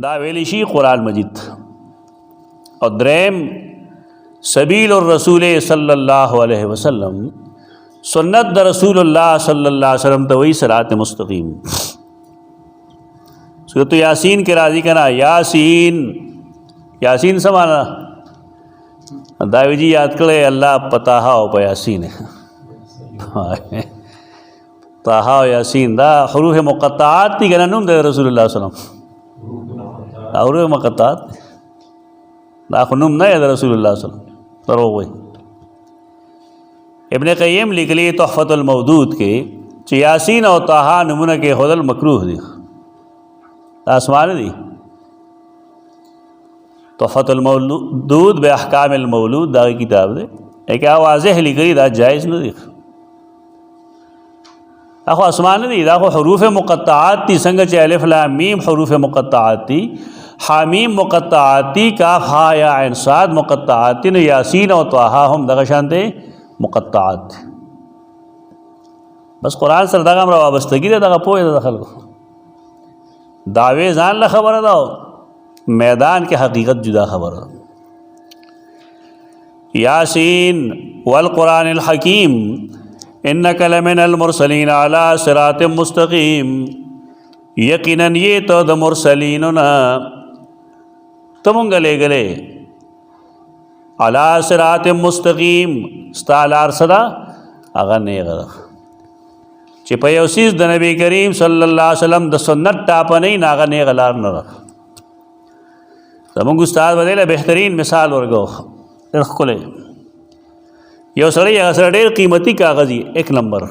دا ویلی شي قرآن مجید. او دریم سبیل الرسول صلی اللہ علیہ وسلم، سنت دا رسول اللہ صلی اللہ علیہ وسلم تو وہی صراط مستقیم. سورۃ یاسین کے راضی کنا یاسین، یاسین سمانا داوی جی یاد کرے اللہ پتاہا او پا یاسین تاہا و یاسین دا حروف مقطعات تی گنا نم دے رسول اللہ صلی اللہ علیہ وسلم. حروف مقطعات دا خنم نئے دے رسول اللہ صلی اللہ علیہ وسلم دروغ ہوئی. ابن قیم لکلی تحفۃ المودود کے چھ یاسین او تاہا نمونہ کے خودل مکروح دی آسمان دی. تحفۃ المودود بے احکام المولود دا کتاب دے ایک واضح لکلی دا جائز نہ دی. اخو آسمان دی دا خو حروف مقطعات تی سنگ چھ الف لام میم حروف مقطعات تی، حامیم مقطعات تی، کاف ہا یا عین صاد مقطعات تی، یاسین او طٰہا ہم دغه شان تے مقطعات. بس قرآن سره دغه امر وابستگی ده دغه پوهه ده خلکو. دعوی ځان له خبره ده، میدان کې حقیقت جدا خبره ده. یاسین والقرآن الحکیم انک لمن المرسلین علی صراط مستقیم، یقیناً یہ تو د مرسلیننا تمونگا لے گلے علی صراط مستقیم ستالار صدا اغا نیغا چی پیوسیز د نبی کریم صلی اللہ علیہ وسلم د سنت ٹاپا نہیں ناغا نیغا لار نرخ. تمونگ استاد بدیلہ بہترین مثال ورگو رخ کلے یو سڑی اگر سر دیر قیمتی کاغذی 1 نمبر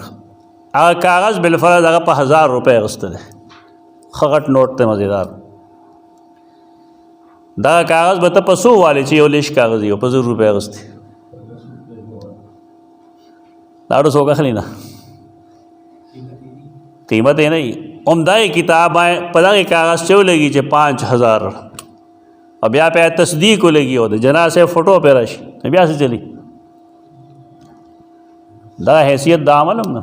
اگر کاغذ بالفرض اگر پا 1000 روپے اغسط دے خغٹ نوٹ تے مزیدار دا کاغذ بتا پسو والے چی یو لیش کاغذی ہو 50 روپے اغسطی داڑو سوکا خلینا قیمت ہے نہیں. عمدہ کتاب آئے پدا کے کاغذ چو لگی چے 5000 اب یا پہ تصدیق کو لگی ہو دے جنا سے فوٹو پہ رش اب یا سے چلی دا حیثیت دا عمل ہم نا.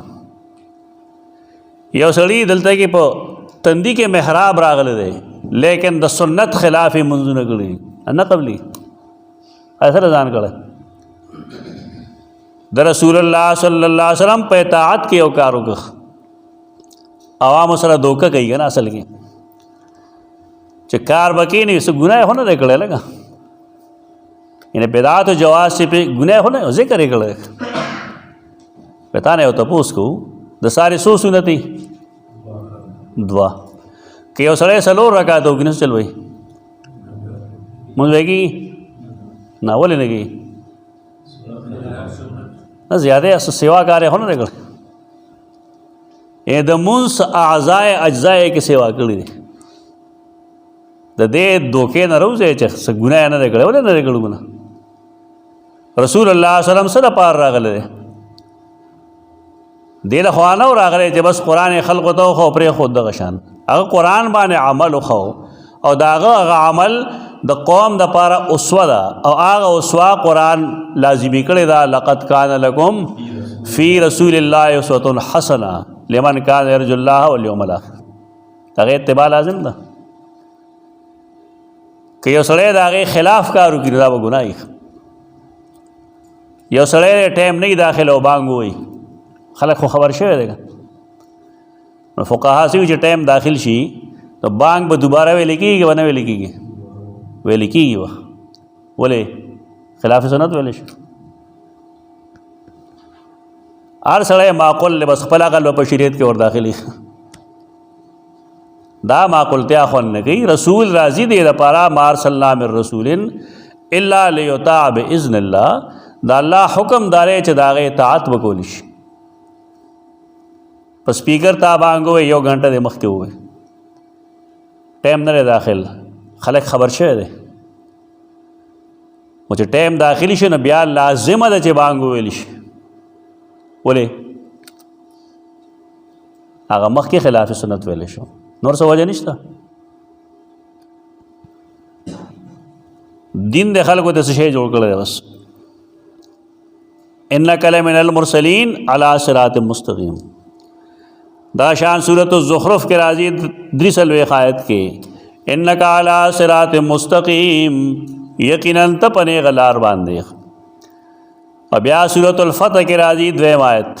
یو سڑی دلتا کہ پا تندی کے محراب راغل دے لیکن دا سنت خلاف منزو نکلی انا قبلی ایسا رضان کرے دا رسول اللہ صلی اللہ علیہ وسلم پہ اطاعت کے اوکارو کا عوام سره دوکا کئی گا نا اصل کی چھ کار بکی نہیں اس گناہ ہونا دے کڑے لگا یعنی بدعات و جواز سے پہ گناہ ہونا ذکر ہے کڑے بتانے ہو تپوس کو دا ساری سو سنتی دعا کہ یو سڑے سلور رکھا تو کنس چل بھئی منز گی نا بولے نگی نا زیادہ سیوا کارے ہونا دے کڑے یہ دا منس اعضائے اجزائے کے سیوا کری دے دا دے دوکے نہ روزے چھ گناہ نہ دے کڑے ولی نہ دے کڑو گناہ. رسول اللہ صلی اللہ علیہ وسلم صدا پار راغلے دے دیل خوانو راغلے چھ بس قرآن خلق تو خو پری خود دا غشان اگر قرآن بانے عمل خو او دا اگر عمل دا قوم دا پارا اسوہ دا او آغا اسوہ قرآن لازمی کڑے دا لقد کان لکم فی رسول اللہ اسوۃ حسنہ لمن کان یرجو اللہ والیوم الاخر. تاگہ اتباع لازم دا کہ یو سڑے دا آگے خلاف کارو کی رضا و گناہی یو سڑے دے ٹیم نہیں داخل ہو بانگو ہوئی خلق خو خبر شوئے دے گا فقہا سے جو ٹیم داخل شی تو بانگ با دوبارہ وے لکی گی ونہ وے لکی گی وے لکی گی وہ بولے خلاف سنت وے لش آر سڑے معقول لے بس خپلا قلب پر شریعت کے اور داخلی دا معقول تیا خون نے کہی رسول راضی دے دا پارا مار صلی اللہ من رسول اللہ لیطاع باذن اللہ دا اللہ حکم دارے چھ داغے اطاعت بکولش پس سپیکر تا بانگو ہوئے یو گھنٹہ دے مختے ہوئے ٹیم نہ رہے داخل خلق خبر شوئے دے مجھے ٹیم داخلی شو نبیا لازمہ دے چھ بانگو ہوئے لش بولے آگا مخ کے خلاف سنت ویلے شو نور سا وجہ نشتا دین دے خلقو تے سشے جوڑ کر دے بس انک لمن المرسلین علی صراط مستقیم. دا شان صورت الزخرف کے راضی 3 آیت کے इन्नका अला सिरात मुस्तकीम, यकीनन त पने गलार बांधे। अब या सूरतुल फतह के राजी द्वेम आयत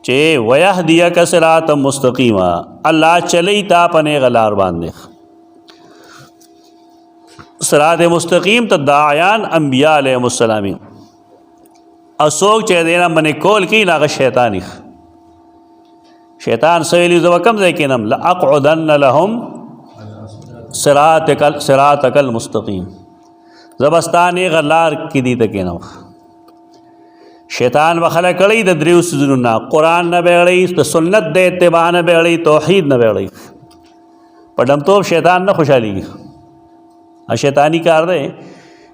चे वयहदियक सिरात मुस्तकीमा, अल्लाह चली ता पने गलार बांधे। सिरात मुस्तकीम तो दायान अम्बिया अलैहिमुस्सलामी असोक चे देना मने कोल की नाग शैतानी शैतान सहेली जबकम देकिनम लअक़उदन्न लहुम सिरातकल मुस्तकीम, ज़बस्तानी गलार की दी तकिनम शैतान बखला कड़ी द द्रिउस जुन्ना कुरान न बेड़ी तो सुन्नत दे इत्तिबा न बेड़ी तौहीद न बेड़ी पढ़म तो शैतान न खुशहाली शैतानी कार दे,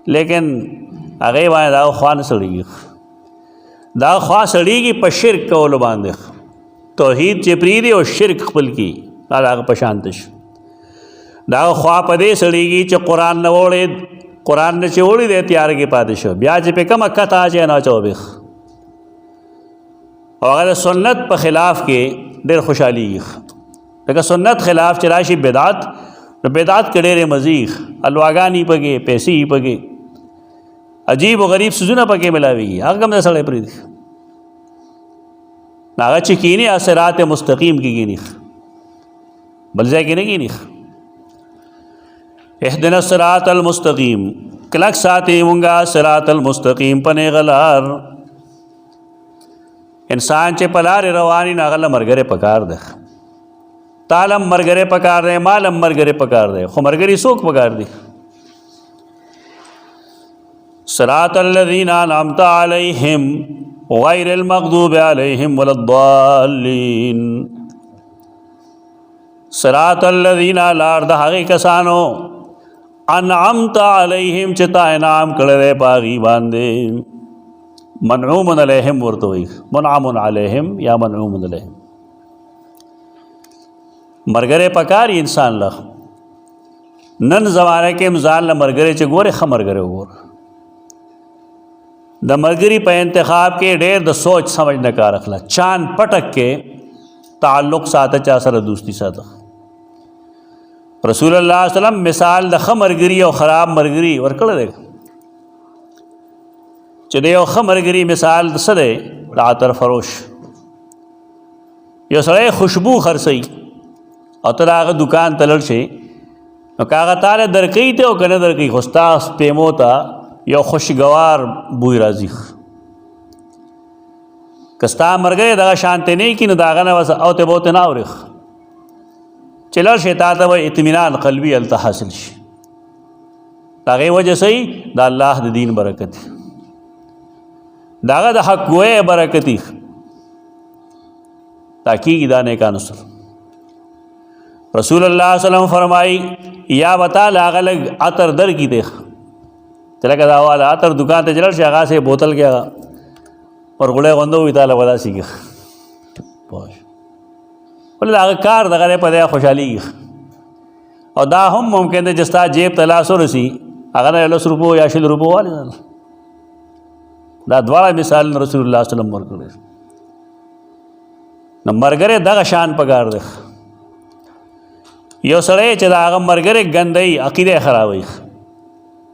लेकिन आगे वहाँ दाव ख्वा न सड़ीगी, दाव ख्वा सड़ीगी पर शिरक का ओलो बांधे तौहीद चिपरीदी और शिरक खपल की आग पशांतश दाव ख्वा पदे सड़ीगी च कुरान न ओढ़े कुरान ने चोड़ी दे त्यार के पादिश ब्याज पे कम अक्का ताज ना चौबिख और अगर सुन्नत पर खिलाफ के देर खुशहाली लेकिन सुन्नत खिलाफ चराशी बेदात बेदात के डेरे मजीख अलवागा नहीं पगे पैसे ही पगे अजीब व गरीब सुजुना पके मिलावेगी आग कम सड़े प्रीत नागा चिकीनी असरात मुस्तकीम की गिनी बलजा की नहीं गिनी इहदिना सिरात अल मुस्तकीम क्लक साथी मुंगा सिरात अल मुस्तकीम पने गलार इंसान चे पलार रवानी नागल मरगरे पकार दे तालम मरगरे पकार दे मालम मरगरे पकार दे खो मरगरी सोख पकार दी सिरात अल्लज़ीना अनअमता अलैहिम गैरिल मग़दूबि अलैहिम वलद्दाल्लीन, सिरात अल्लज़ीना लार दहागे कसानो अनअमता अलैहिम चिता इनाम करे पागी बांधे मनऊमुन अलैहिम वर्तोई मुनअमुन अलैहिम या मनऊमुन अलैहिम मरगरे पकारी इंसान लख नन ज़माने के मजाल न मरगरे च गोरे ख मरगरे गोर द मरगरी पे इंतखाब के ढेर द सोच समझ न का रखला चांद पटक के ताल्लुक़ साथ चासर दोस्ती साथ रसूल अल्लाह सल्लल्लाहु अलैहि वसल्लम मिसाल द ख मरगरी और ख़राब मरगरी और कड़ देगा चले और ख मरगरी मिसाल सदे आतर फरोश यो सड़े खुशबू खरसई और तराग दुकान तलड़ से कागा तारे दरकई थे और कने दरकई खुस्ता पेमोता या खुशगवार बुई राजी कस्ता मर गए दगा शांति नहीं कि न दागा न बस औते बोते ना और चलर शेता तब इत्मीनान क़ल्बी अलता हासिल दागे वजह सही दा अल्लाह द दीन बरकत दागा द हक गोए बरकती ताकि दाने का नसर रसूल अल्लाह सल्लल्लाहु अलैहि वसल्लम फरमाई या बता लागलग अतर दर की देख चला का दावा अतर दुकान ते चलर शागा से बोतल क्या और गुड़े गंदो भी ताला बदा सीख बोले दाग कार दगारे पदे खुशहाली और दा हम मुमकिन जस्ता जेब तलासो रसी अगर ₹10 या ₹10 वाले दा द्वारा मिसाल रसूलुल्लाह सल्लल्लाहु अलैहि वसल्लम न मरगरे दगा शान पगार दे यो सड़े चदाग मरगरे गंदई अकीदे खराब हुई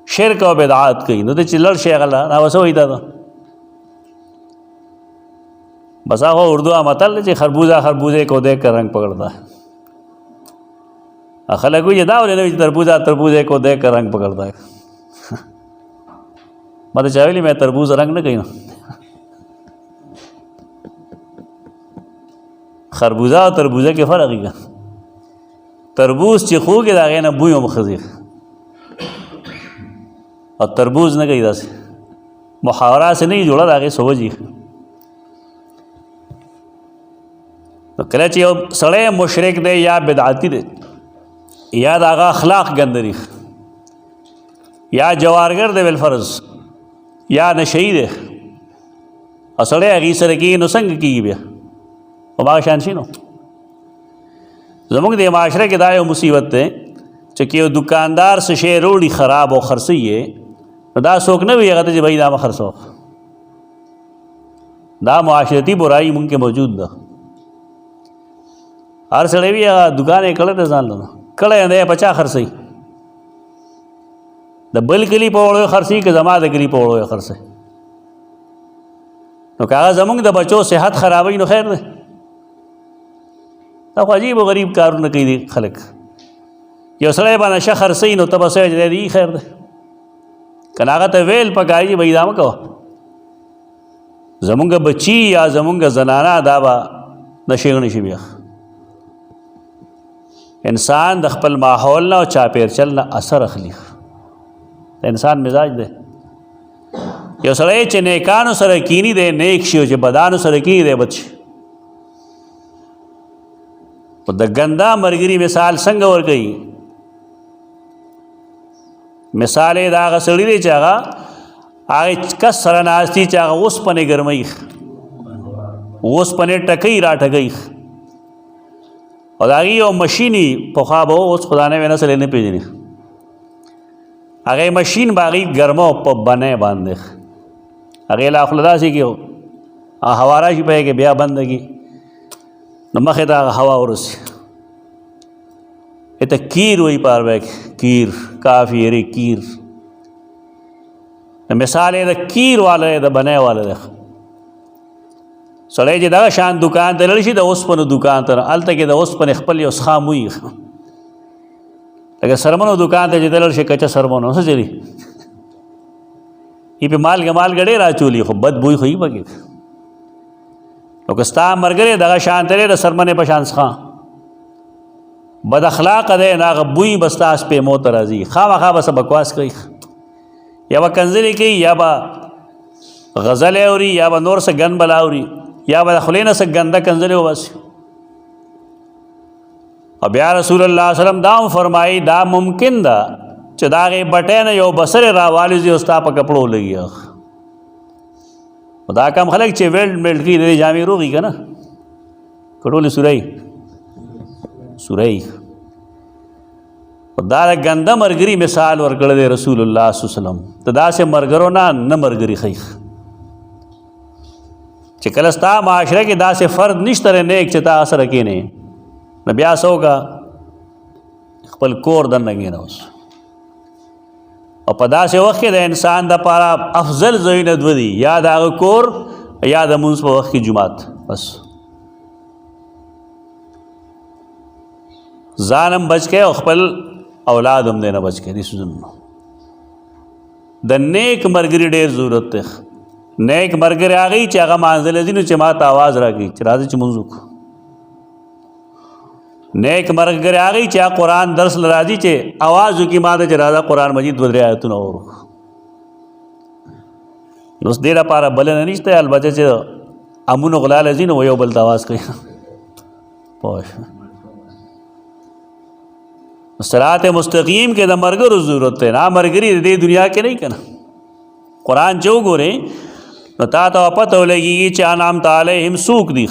शिरक और बिदआत कही न तो चिल्लर शेगला ना बस वही था बसा हो उर्दू मतल चे खरबूजा खरबूजे को देख कर रंग पकड़ता है अखल कोई ये दाव लेने तरबूजा तरबूजे को देख कर रंग पकड़ता है मत चावली मैं तरबूज रंग न कही ना खरबूजा और तरबूजा के फ़र्क ही तरबूज चिखू के दागे ना बुई मखजी और तरबूज न कही से मुहावरा से नहीं जुड़ा दागे सोजी तो कले चाहिए सड़े मुशरिक दे या बिदाती दे या दागा अखलाक गंदरी या जवारगर दे बिलफर्ज या नशई दे और सड़े अगी सरकी नुसंग की बिया और बाग शानशी नो जमुक दे माशरे के दाए मुसीबत थे चूँकि दुकानदार से शे रोड़ी ख़राब हो खरसी है दा सोक न भी अगत जी भाई दाम खरसो दा मुआशरती बुराई मुमकिन मौजूद दा هر سړی وي هغه دکان یې کړی دی ځان له کړی دی په چا خرڅوي د بل کلي په وړو یې خرڅوي که زما د کلي په وړو یې خرڅوي نو که هغه زمونږ د بچو صحت خرابوي نو خیر دی دا خو عجیب و غریب کارونه کوي دي خلک یو سړی به نشه خرڅوي نو ته به سوی چې دی خیر دی که نه هغه ته ویل پکاري چې بهي دا مه کوه زمونږ بچي یا زمونږ زنانه دا به نشې نشي بیا انسان د خپل ماحول نه او چاپېرچل نه اثر اخلي د انسان مزاج دی یو سړی چې نیکانو سره کینی دی نیک شي او چې بدانو سره کینی دی بد شي د ګنده ملګري مثال څنګه ورکوي مثال یې د هغه سړي دی چې هغه کس سره ناست دي چې هغه اوسپنې ګرموي اوسپنې ټکوي راټکوي او د هغې یو مشین وي پخوا به اوس خدا نه وي نسل یې نه پېژني هغې مشین به هغې ګرمو په بنۍ باندې هغې لا خوله داسې کړي هوا راشي په کې بیا بنده کړي نو مخې ته هغه هوا ورسي ته کیر وایي په عربی کې کیر کافي یری کیر مثال یې د کیر والا دی د بنۍ والا دی سړی چې دغه شان دکان ته لاړ شي د اوسپنو دکان ته هلته کې د اوسپنې خپل یو سخام وي لکه سرمنو دکان ته چې ته لاړ شي کچه سرمنو څه چلي یې پې مالګه ډېر اچولي خو بد بوی خو یې پکې نو که ستا ملګری دغه شان ته دی د سرمنې په شان څخه بد اخلاقه دی نو هغه بوی به ستا سپېمو ته راځي خامخا به څه بکواس کوي یا به کنځلې کوي یا به غزلې اوري یا به نور څه ګن بلا اوري یا به د خولې نه څه ګنده کنځلې وباسي او بیا رسول الله وسلم دا هم فرمایي دا ممکن ده چې د هغې بټۍ نه یو بسرې راوالوځي او ستا په کپړو لګي دا کم خلک چې ویلډ میلډ کوي د دې جامې روغي که نه که ټولې سورۍ دا د ګنده ملګري مثال ورکړی دی رسول الله صلی الله علیه وسلم د داسې ملګرو نه ملګري ښیي چې کله ستا معاشره کې داسې فرد نشته دی نیک چې تا سره کښېنې نو بیا څه وکړه خپل کور دننه کښېنه اوس او په داسې وخت کې د انسان دپاره افضل ځایونه دوه دي یا د هغه کور یا د لمونځ په وخت کې جومات بس ځان هم بچ کړئ او خپل اولاد هم دی نه بچ کړئ دې څیزونو د نیک ملګري ډېر ضرورت دی نیک ملګری هغه چې هغه مانځلی ځي نو چې ما ته آواز راکړي چې راځئ چې لمونځ وکړو نیک ملګری هغه چې هغه قرآن درس له راځي چې آواز وکړي ما ته چې راځه قرآن مجید 2-3 آیتونه وورو نو اوس دې لپاره بلنه نشته البته چې امونو غلا له ځي نو یو بل ته آواز کوي پوه صراط مستقیم کې د ملګرو ضرورت دی نه ملګري د دې دنیا کې نه که نه قرآن چې وګورې نو تا ته پته ولګېږي چې انعمت علیهم څوک دي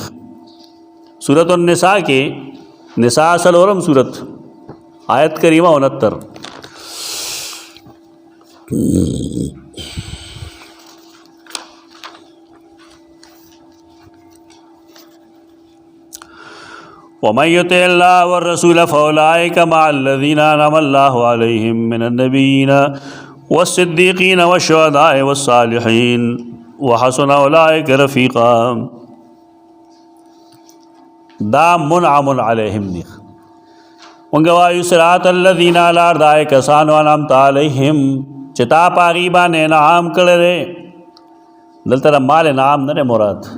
سورة النساء کې نساء څلورم سورت آیت کریمه 69 ومن يطع الله والرسول فاولئك مع الذين انعم الله عليهم من النبيين والصديقين والشهداء والصالحين وحسن اولئك رفيقا دا منعم علیہم دی منگا وایو صراط الذین لار دائے کسانو انعمت علیہم چتا پاغیبان انعام کرے دلتا مال انعام نرے مراد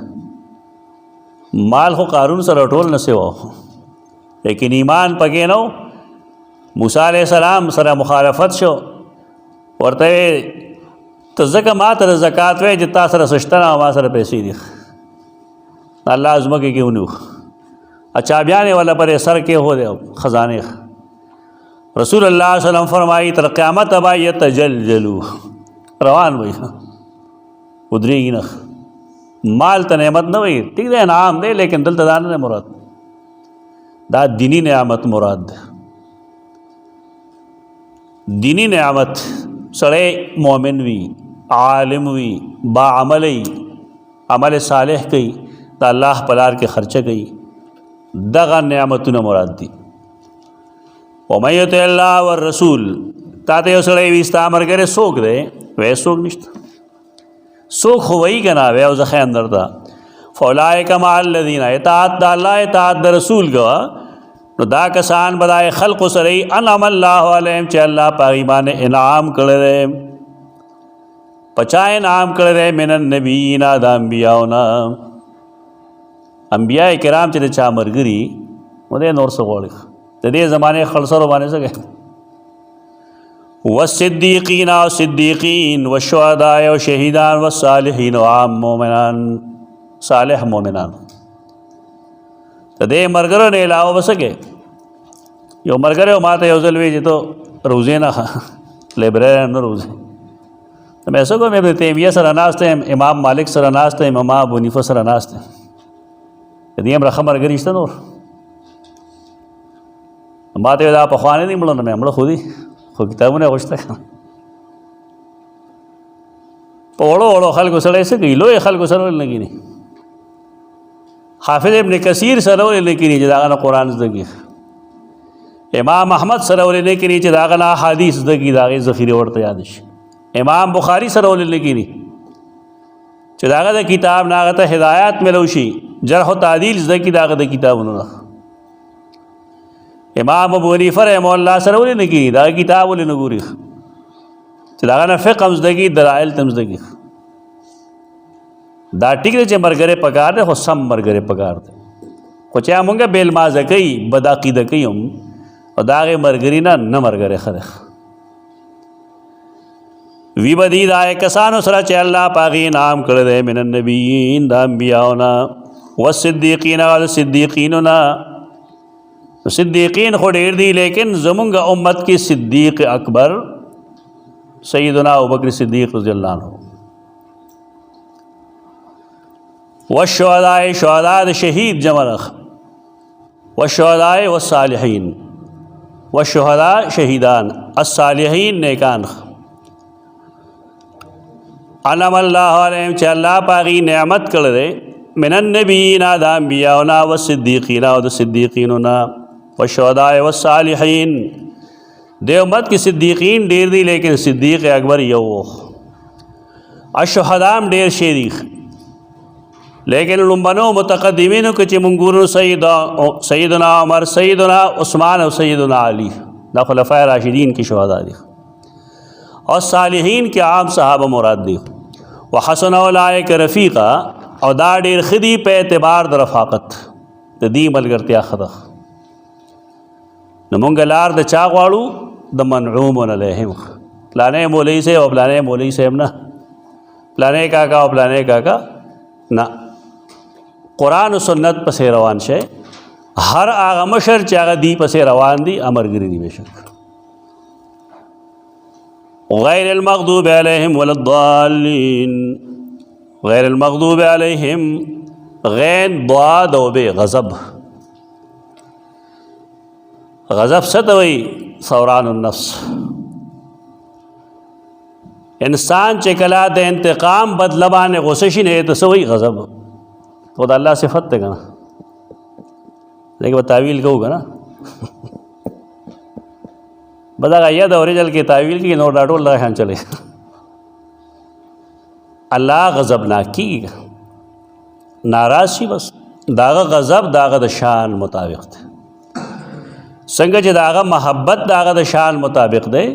مال خو قارون سره ټول نه سیو لیکن ایمان پکې نو موسی علیہ السلام سره مخالفت شو ورته ته ځکه ما ته زکات وای چې تا سره سشته نه ما سره پیسې دي الله ازمکه کې ونیو اچھا بیانے والا پر سر کے ہو دے خزانے رسول اللہ صلی اللہ علیہ وسلم فرمائی تر قیامت ابا یتجلجلو روان وی ادری گی نخ مال تا نعمت نہ وی ٹھیک دے انعام دے لیکن دل تدان نے مراد دا دینی نعمت مراد دینی نعمت سڑے مومن وی عالم وی با عملی عمل صالح کئی دا اللہ پلار کے خرچہ کئی دغه نعمتونه مراد دي. ومن یطع الله والرسول، تا ته یو سړی وي ستا ملګری څوک دی؟ وایي څوک نشته. څوک خو وایي که نه؟ وایي زه ښیم درته فاولئک مع الذین، اطاعت د الله اطاعت د رسول کوه نو دا کسان به دا خلقو سره یي انعم الله علیهم چې الله په هغې باندې انعام کړی دی. په چا انعام کړی دی؟ من النبیین، د انبیاو نه. انبیاء کرام چې د چا ملګري نو دی نور څه غواړي؟ د دې زمانې خلصرو باندې څه کوي؟ والصدیقین او صدیقین، والشهداء او شهیدان، والصالحین او عام مؤمنان، صالح مؤمنان. د دې ملګرو نه علاوه به څه کوي؟ یو ملګری ما ته یو ځل وایي چې ته روزې نه لایبرری نه روزې. مې څه کوم؟ ابن تیمیه سره ناست یم، امام مالک سره ناست یم، امام ابو حنیفه سره ناست یم. د دې هم رخه ملګري شته نور؟ ما ته دا پخوا نه دي مړه، نه مې مړه خو دي، خو کتابونه یې غوښته که نه. په وړو وړو خلکو سره یې څه کوي؟ لویو خلکو سره ولې نه کیني؟ حافظ ابن کثیر سره ولې نه کیني چې د هغه نه قرآن زده کړي؟ امام احمد سره ولې نه کیني چې د هغه نه احادیث زده کړي، د هغې ذخیرې ورته یاد شي؟ امام بخاري سره ولې نه کیني چې د هغه د کتاب نه هغه ته هدایات میلو شي، جرح و تعدیل زده کړي د هغه د کتابونو نه؟ امام ابو حنیفه رحمه الله سره ولې نه کیني؟ د هغه کتاب ولې نه ګوري چې د هغه نه فقه هم زده کړي، دلایل ته هم زده کړي؟ دا ټیک دی چې ملګری پکار دی، خو سم ملګری پکار دی. خو چې مونږ بې علمازه کوي، بد عقیده کوي هم، او د هغې ملګري نه ملګری ښه دی. وی به دي د هغې کسانو سره چې الله په هغې انعام کړی دی، من النبیین، د انبیاو نه، والصدیقین، او د صدیقینو نه. صدیقین خو ډېر دي، لیکن زمونږ امت کې صدیق اکبر سیدنا ابوبکر صدیق رضی اللہ عنہ. والشهداء، شهداء د شهید جمع رخ، والشهداء والصالحین، والشهداء شهیدان، الصالحین نیکان. انعم الله علیهم چې الله په هغې نعمت کړی دی، من النبیین، د انبیاو نه، والصدیقین، او د صدیقینو نه، والشهداء والصالحین. د امت کې صدیقین ډېر دي، لیکن صدیق اکبر یو و. الشهداء هم ډېر شی دي، لیکن لومبنو متقدمینو کې چې مونږ ګورو سیدنا عمر، سیدنا عثمان او سیدنا علی، دا خلفاء راشدین کې شهدا دي. اور صالحین کې عام صحابه مراد دي. وحسن اولئک رفیقا، او دا ډېر ښه دي په اعتبار د رفاقت، د دې ملګرتیا ښه ده. نو مونږ لار د چا غواړو؟ د منعوم علیهم، پلانې مولوي صاحب او پلانې مولوي صاحب نه، پلانې کاکا او پلانې کاکا نه. قرآن و سنت پسې روان شئ. هر هغه مشر چې هغه دی پسې روان دي، امرګري دي بېشک. غیر المغضوب علیهم ولا الضالین، غیر المغضوب علیهم، غین ضاد او بے، غضب. غضب څه ته وایي؟ ثوران النفس. انسان چې کله د انتقام بدله باندې غصه شي، نه ته څه وایي؟ غضب. خو د الله صفت دی که نه؟ لیکن به تعویل کوو که نه؟ به دغه ید اورجل کې تعویل کې نور دا ټول دغه شان چلی. الله غضبناک کېږي، ناراض شي، بس د هغه غضب د هغه د شان مطابق دی. څنګه چې د هغه محبت د هغه د شان مطابق دی،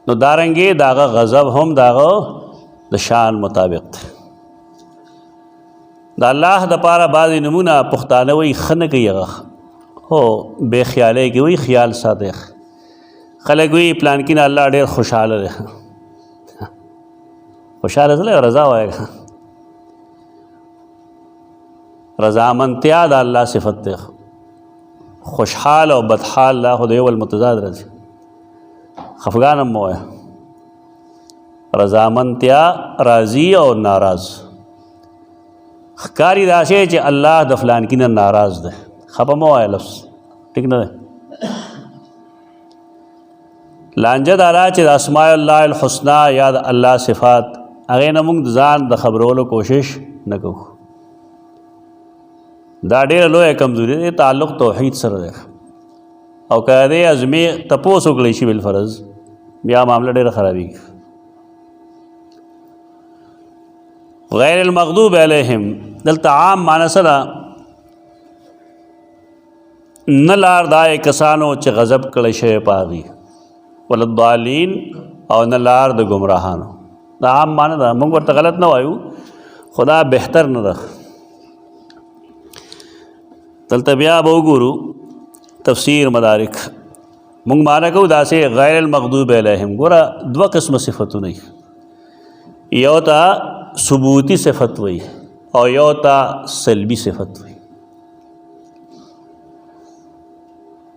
نو دارنګې د هغه غضب هم د هغه د شان مطابق دی. د الله دپاره بعضې نومونه پښتانه وایي ښه نه کوي، هغه هو بې خیالۍ کې وایي خیال ساتئ. خلک وایي پلانکي نه الله ډېر خوشحاله دی. خوشحاله زله رضا وایه، رضامندتیا د الله صفت دی. خوشحال او بدحال لا خو د یو بل متضاد راځي. خفګان هم مه وایه، رضامندتیا راضي او ناراض. ښکاري داسې چې الله د فلانکي نه ناراض دی، خفه مه وایه لفظ، ټیک نه دی. لانجه دا را چې د اسماء الله الحسنى یا د الله صفات هغې نه موږ ځان د خبرولو کوشش نه کوو. دا ډېره لویه کمزوري دی. تعلق توحید سره دی او که دې ازمې تپوس وکړی شي بالفرض بیا معامله ډېره خرابېږي. غیر المغضوب علیہم دلته عام معنی سره نه لار دای کسانو چې غضب کړی شوی په هغې ولضالین او نه لار د ګمراهانو. دا عام معنی ده، موږ ورته غلط نه وایو خو دا بهتر نه ده. دلته بیا به وګورو تفسیر مدارک. موږ معنی کوو داسې غیر المغضوب علیہم. ګوره دوه قسمه صفتونه دي، یو ته ثبوتی صفت وي او یو ته سلبي صفت وي.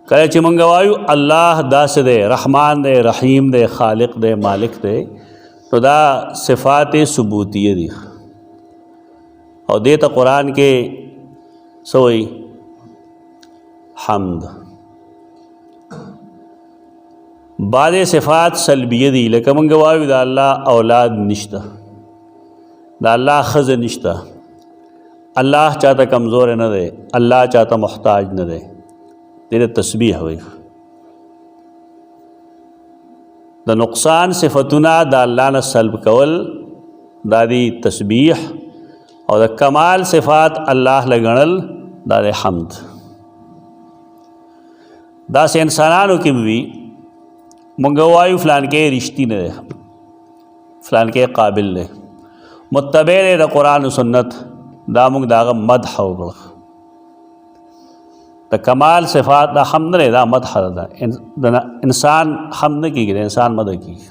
کله چې مونږ وایو الله داسې دی، رحمان دی، رحیم دی، خالق دی، مالک دی، نو دا صفات ثبوتیه دي او دې ته قرآن کې څه وایي؟ حمد. بعضې صفات سلبیه دي، لکه مونږ وایو د الله اولاد نشته، د الله ښځه نشته، الله چاته کمزور نه دی، الله چاته محتاج نه دی. دې تسبیح وایي. د نقصان صفتونه د الله نه سلب کول دا دی تسبیح، او د کمال صفات الله لګڼل دا دی حمد. داسې انسانانو کې وي مونږ وایو فلان کې رښتینی دی، فلان کې قابل دی، متبع دی د قرآن و سنت، دا مونږ د هغه مدح وکړه. د کمال صفات دا حمد نه دی، دا مدح ده. انسان حمد نه کېږي، د انسان مدح کېږي.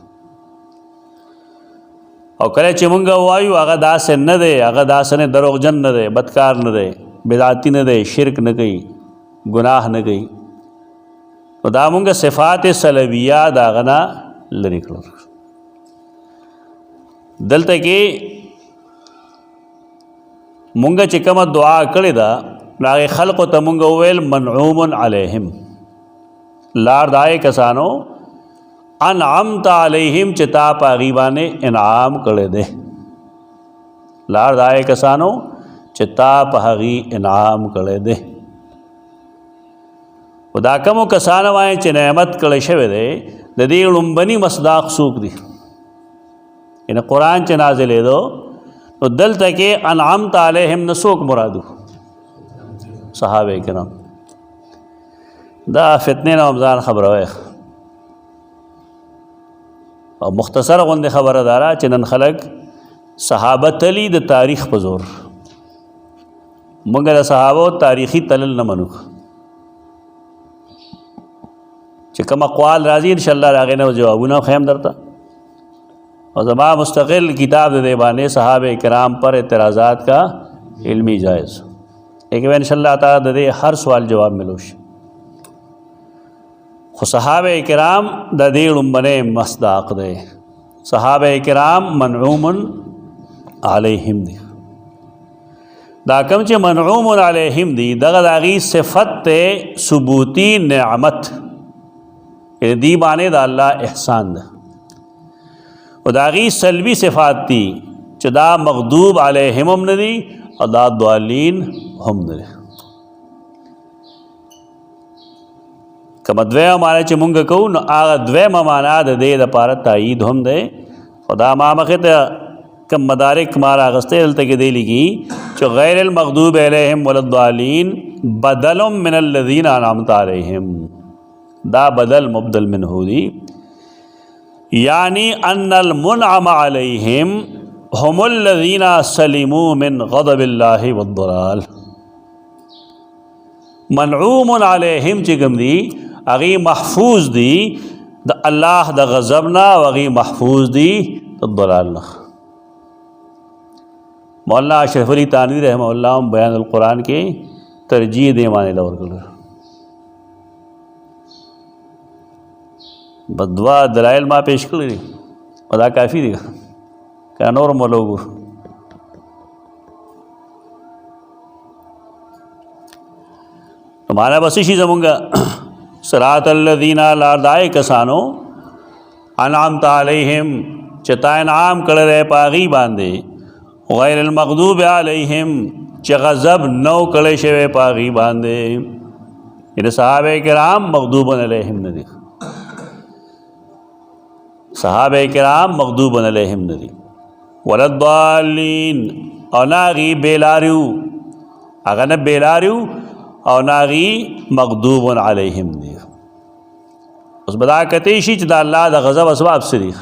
او کله چې مونږ وایو هغه داسې نه دی، هغه داسې نه، دروغجن نه دی، بدکار نه دی، بدعتي نه دی، شرک نه کوي، ګناه نه کوي، نو دا مونږ صفات سلبیه د هغه نه لرې کړل. دلته کې مونږ چې کومه دعا کړې ده نو هغې خلقو ته مونږ وویل منعوم علیهم، لار دای کسانو انعمت علیهم چې تا په هغې باندې انعام کړی دی. لار دای کسانو چې تا په هغې انعام کړی دی. و دا کومو کسانو باندې چې نعمت کړی شوی دی د دې لومبني مصداق څوک دي؟ یعنې قرآن چې نازلېدو نو دلته کې انعمت علیهم نه څوک مرادو؟ صحابه کرام. دا فتنې نه هم ځان خبروي او مختصر غوندې خبره داره چې نن خلک صحابه تلی د تاریخ په زور. موږ د صحابو تاریخي تلل نه منو چې کوم اقوال راځي انشاءالله د هغې نه جوابونه خیم درته. اور زما مستقل کتاب دے بانے صحابہ کرام پر اعتراضات کا علمی جائز، ایک ان شاء اللہ تعالیٰ دے ہر سوال جواب ملوش. خو صحابہ کرام دا دے لمبنے مصداق دے، صحابہ کرام منعوم علیہم دی. دا کم چے منعوم علیہم دی دا داغی صفت تے ثبوتی نعمت، یعنی دی بانے دا اللہ احسان دا. و داغی سلبی صفات تی چه دا مغضوب علیہم هم ندی و دا ضالین هم ندی. کما دویم معنی چه منگا کو نو آغا دویم معنی دا دے دا پارا تایید هم دے. و دا مامخت کم مدارک مارا غستے دلتا کے دے لگی چه غیر المغضوب علیہم والضالین بدل من الذین انعمت علیہم، دا بدل مبدل من ہو دی، یعنی ان المنعم علیہم هم الذین سلموا من غضب اللہ والضلال. منعوم علیہم چکم دی اغی محفوظ دی دا اللہ دا غضبنا وغی محفوظ دی دا ضلالنا. مولانا اشرف علی تانوی رحمہ اللہ بیان القرآن کے ترجیح دے معنی لور کرو. بدوا دلائل ما پیش کړی او دا کافی دی که نور مولا وګورو. نو معنی بس شي زمونږ صراط الذین لار دای کسانو انعمت علیہم چې تا انعام کړی دی په هغې باندې، غیر المغضوب علیہم چې غضب نو کړی شوی په هغې باندې یعنې صحابه کرام مغضوب علیهم نه دي، صحابه کرام مغضوب علیهم نه دي. ولا الضالین او نه هغې بېلاریو، هغه نه بېلاریو او نه هغې مغضوب علیهم دي. اوس به دا کتی شي چې د الله د غضب اسباب څه دي.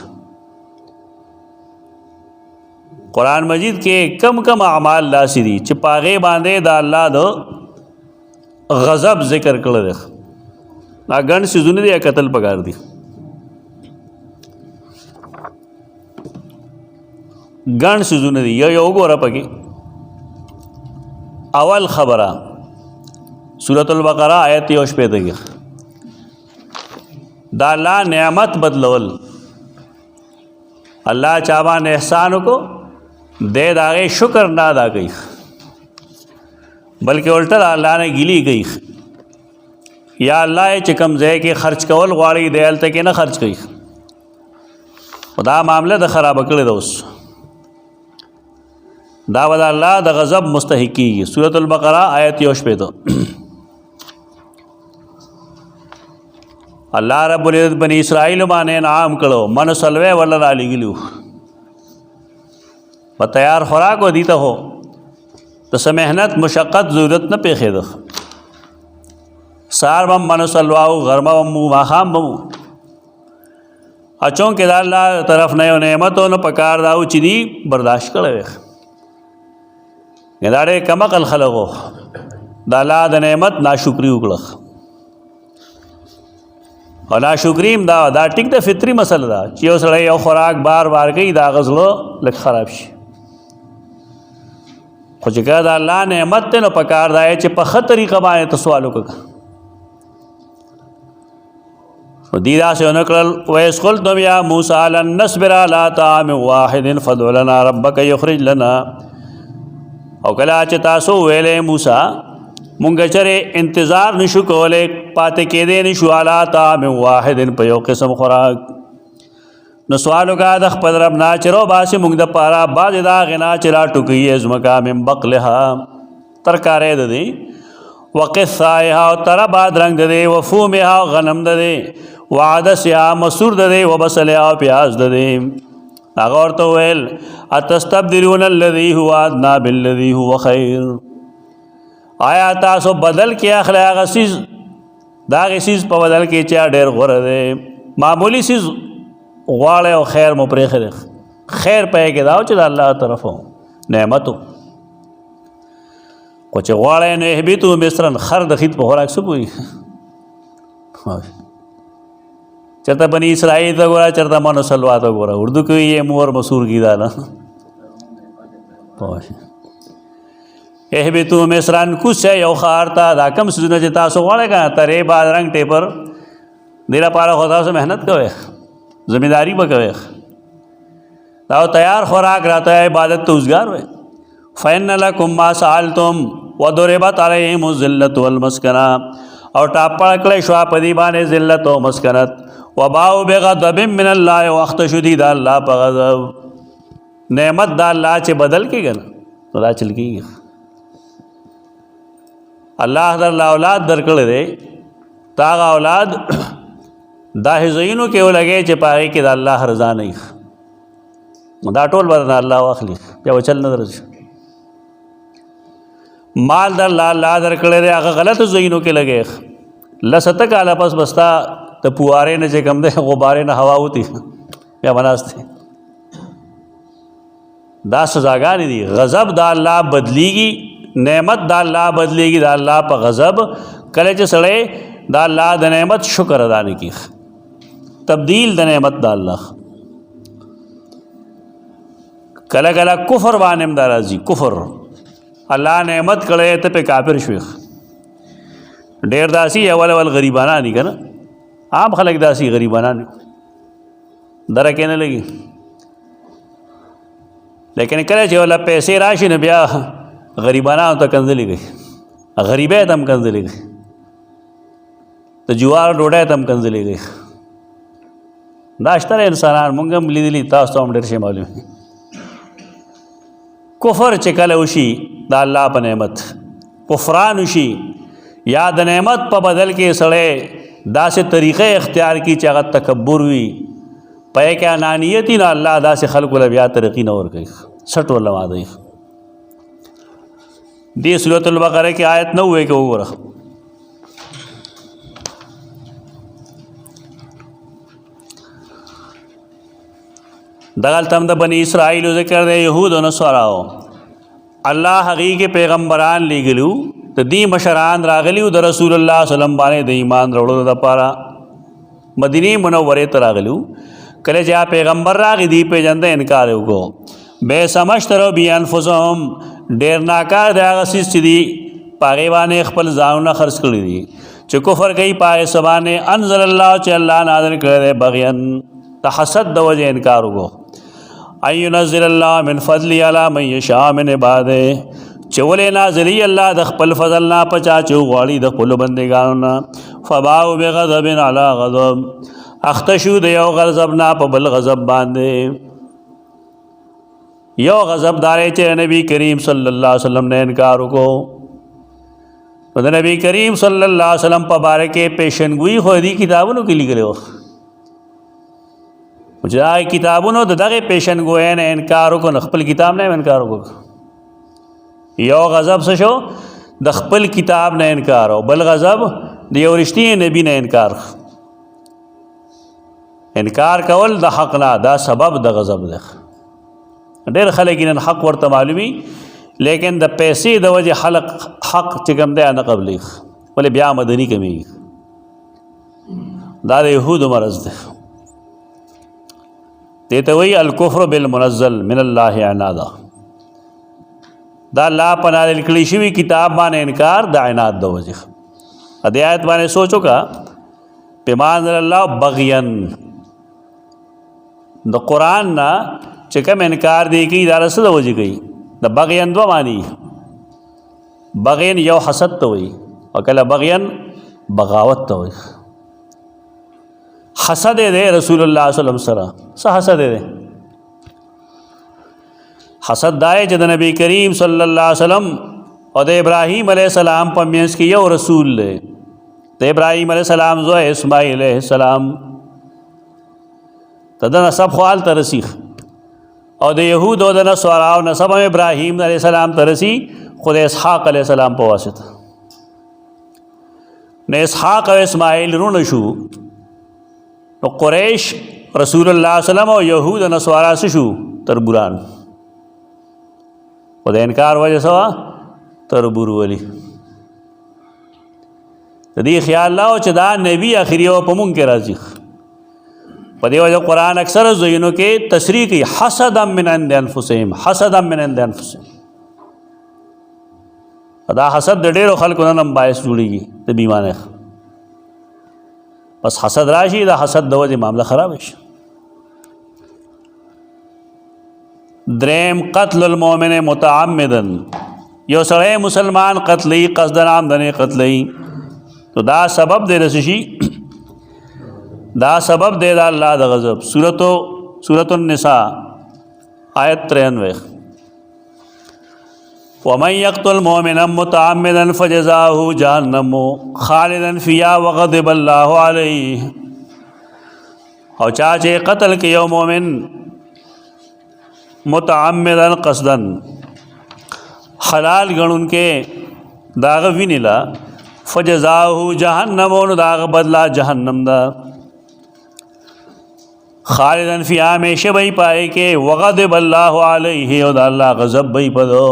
قرآن مجید کې کم کم اعمال داسې دي چې په هغې باندې د الله د غضب ذکر کړی دی. دا ګڼ څیزونه دي کتل پکار دي. ګڼ څیزونه دي. یو وګوره پکې اول خبره سورة البقره آیت 61 کې دا الله نعمت بدلول، الله چا باندې احسان وکړو دے د هغې شکر نه ادا کوي بلکې الټه د الله نه ګیلې کوي. یا الله چې کوم ځای کې خرچ کول غواړي دی هلته کې نه خرچ کوي. دا معامله د خرابه کړې ده. اوس دا به د الله د غضب مستحق کېږي. سورة البقره آیت 61 الله رب العزت بني اسرائیل باندې انعام کړو، منو سلوی ورله رالیږلي په تیار خوراک و دیته هو د څه محنت مشقت ضرورت نه پېښېده. سهار به منو سلوا و غرمه به مو ماښام به مو اچونکې د الله طرف نه یو نعمت و نو په کار دا و چې دي برداشت کړی وی. دا ډېر کمعقل خلک و د الله د نعمت ناشکري وکړه. او ناشکري هم دا ټیک د فطري مسله ده چې یو سړی یو خوراک بار بار کوي د هغه زړه لږ خراب شي. خو چې که د الله نعمت دی نو په کار دا چې په ښه طریقه باندې ته سوال وکړه. نو دوی داسې ونه کړل. وإذ قلتم یا موسی لن نصبر علی طعام واحد فادع لنا ربک یخرج لنا. او کله چې تاسو ویلې موسی مونږ چرې انتظار نشو کولی پاتې کېدی نشو علی طعام واحد په یو قسم خوراک. نو سوال وکړه د خپل رب نه چې روباسي مونږ دپاره بعضې د هغې نه چې راټوکوي یې ځمکه من بقلها ترکاری د دی وقثائها او تره بادرنګ د دی وفومها او غنم د دی وعدسها مسور د دی وبصلها او پیاز د دی. هغه ورته وویل اتستبدلون الذي هو ادنى بالذي هو خیر. آیا تاسو بدل کې اخلی هغه څیز د هغې څیز په بدل کې چې ډېر غوره دی. معمولی څیز غواړی او خیر مو پرېښی دی. خیر په یې کې دا و چې د الله طرف نعمت و. خو چې غواړی نو اهبطوا مصرا خر د خید په خوراک څه پوهېږي. چېرته بني اسرائیل ته ګوره، چېرته منو سلوا ته ګوره. اردو کې یې مور مسور کی دا نه اهبطوا مصرا کوزه یو ښار ته. دا کوم څیزونه چې تاسو غواړئ که نه ترې بادرنګ ټیپر دې لپاره خو تاسو محنت کوئ، زمینداری به کوئ. دا تیار خوراک راته عبادت ته اوزګار وی. فإن لکم ما سألتم وضربت علیهم الذلة والمسکنة. او ټاپړ کړی شوه په دې باندې ذلت او مسکنت. وباؤوا بغضب من الله وخت شدید الله په غضب. نعمت د الله چې بدل کېږي نه نو دا چل کېږي. الله در اولاد درکړی دی، تا هغه اولاد دا ځایونو کې ولګوي چې په هغې کې د الله رضا نه وي. دا ټول به نه الله واخلي، بیا به چل نه درځي. مال در الله درکړی دی هغه غلطو ځایونو کې لګوي. لسته کاله پس بستا د پوارې نه چې کوم دی غبارې نه هوا وتي بیا به ناست دی. دا سزاګانې دي. غضب د الله بدلیږي، نعمت د الله بدلیږي د الله په غضب. کله چې سړی د الله د نعمت شکر ادا نه کړي، تبدیل د نعمت د الله. کله کله کفر باندې هم دا راځي. کفر الله نعمت کړی ته پې کافر شوې. ډېر داسې اول غریبانان دي که نه، عام خلک داسې غریبانان درکې نه لګي. لیکن کله چې ولا پیسې راشي نو بیا غریبانانو ته کنځلې کوي، غریبۍ ته هم کنځلې کوي، د جوار ډوډۍ ته هم کنځلې کوي. دا شته انسانان، مونږ هم لیدلي، تاسو ته هم ډېر شی معلوم. کفر چې کله وشي د الله په نعمت، کفران وشي یا د نعمت په بدل کې سړی داسې طریقې اختیار کی چې هغه تکبر وي، پې کې انانیت نه، الله داسې خلکو له بیا ترقی نه ورکوي، سټ ورله مادوي. دې سورۃ البقره کې آیت 90 کې وګوره. دغلته هم د بنی اسرائیل ذکر دی، یهود او نصاراو الله هغې کې پیغمبران لیږلو، د دې مشران راغلیو د رسول الله صلی الله علیه وسلم باندې د ایمان راوړلو دپاره مدینې منورې ته راغلیو. کله چې پیغمبر راغی دی پیژنده انکار یې وکړو. بئس ما اشتروا به انفسهم، ډېر ناکار دی هغه څیز چې دي په هغې باندې خپل ځانونه خرڅ کړي دي چې کفر کوي په هغې څه باندې انزل الله چې الله نازل کړی دی بغیا د حسد د وجې انکار وکړو. ان ينزل الله من فضل علی من یشاء من عباده، چې ولې نازلي الله د خپل فضل نه په چا چې غواړي د خپلو بندګانو نه. فباؤوا بغضب علی غضب، اخته شو د یو غضب نه په بل غضب باندې. یو غضب دارې چې نبی کریم صلی الله علیه وسلم نه انکار وکړو. د نبی کریم صلی الله علیه وسلم په باره کې پیشنګوئی خو دې کتابونو کې لیکلی وو، چې هغه کتابونو د دغې پیشنګویۍ نه انکار وکړو، خپل کتاب نه انکار وکړو. یو غضب څه شو؟ د خپل کتاب نه انکار، او بل غضب د یو رښتیني نبی نه انکار. انکار کول د حق نه دا سبب د غضب دی. ډېر خلک نن حق ورته معلومي، لیکن د پیسې د وجې خلق حق چې کوم دی نه قبلي، ولې بیا مدني کمیږي. دا د یهودو مرض دی. دې ته وایي الکفر بالمنزل من الله عنادا، دا الله په نازل کړي شوي کتاب باندې انکار د عناد د وجې. دې آیت باندې سوچ وکړه، بما انزل الله بغیا، د قرآن نه چې کوم انکار دی کوي دا څه د وجې کوي؟ د بغین دوه معنی، بغین یو حسد ته وایي او کله بغین بغاوت ته وایي. حسد دی رسول الله صلی الله علیه وسلم سره. څه حسد دی؟ حسد دا چې د نبی کریم صلی الله علیه وسلم او د ابراهیم علیه السلام په منځ کې یو رسول دی، د ابراهیم علیه السلام زوی اسماعیل علیه السلام، ته د نسب خو هلته رسي، او د یهودو د نصاراو نسب هم ابراهیم علیه السلام ته رسي، خو د اسحاق علیه السلام په واسطه. نو اسحاق او اسماعیل رونه شو، نو قریش رسول الله صلی الله علیه وسلم او یهود او نصارا څه شو؟ تربوران. خو د انکار وجه څه وه؟ تربور ولي. د دې خیال لا و چې دا نبي اخري او په مونږ کې راځي. په دې وجه قرآن اکثر ځایونو کې تشریح کوي حسدا من عند انفسهم، حسدا من عند انفسهم. دا حسد د ډېرو خلکو نه هم باعث جوړېږي د بیمانۍ. بس حسد راشي، دا حسد د وجې معامله خراب شي. دریم قتل المؤمن متعمدا، یو سړی مسلمان قتلی قصدن عمدن قتلی، تو دا سبب دی رسی شي، دا سبب دی دا اللہ دا غضب. سورة النساء آیت 93. ومن يقتل مؤمنا متعمدا فجزاؤه جهنم خالدا فيها وغضب الله عليه، او چاچے قتل کے یو مومن متعمدا قصدن حلال گنن کے داغ وینلا، فجزاؤه جهنم، داغ بدلا جہنم دا، خالدن فی ہمیشہ بھئی پائے کے، وغضب اللہ علیہ، او دا اللہ غضب بھئی پدو،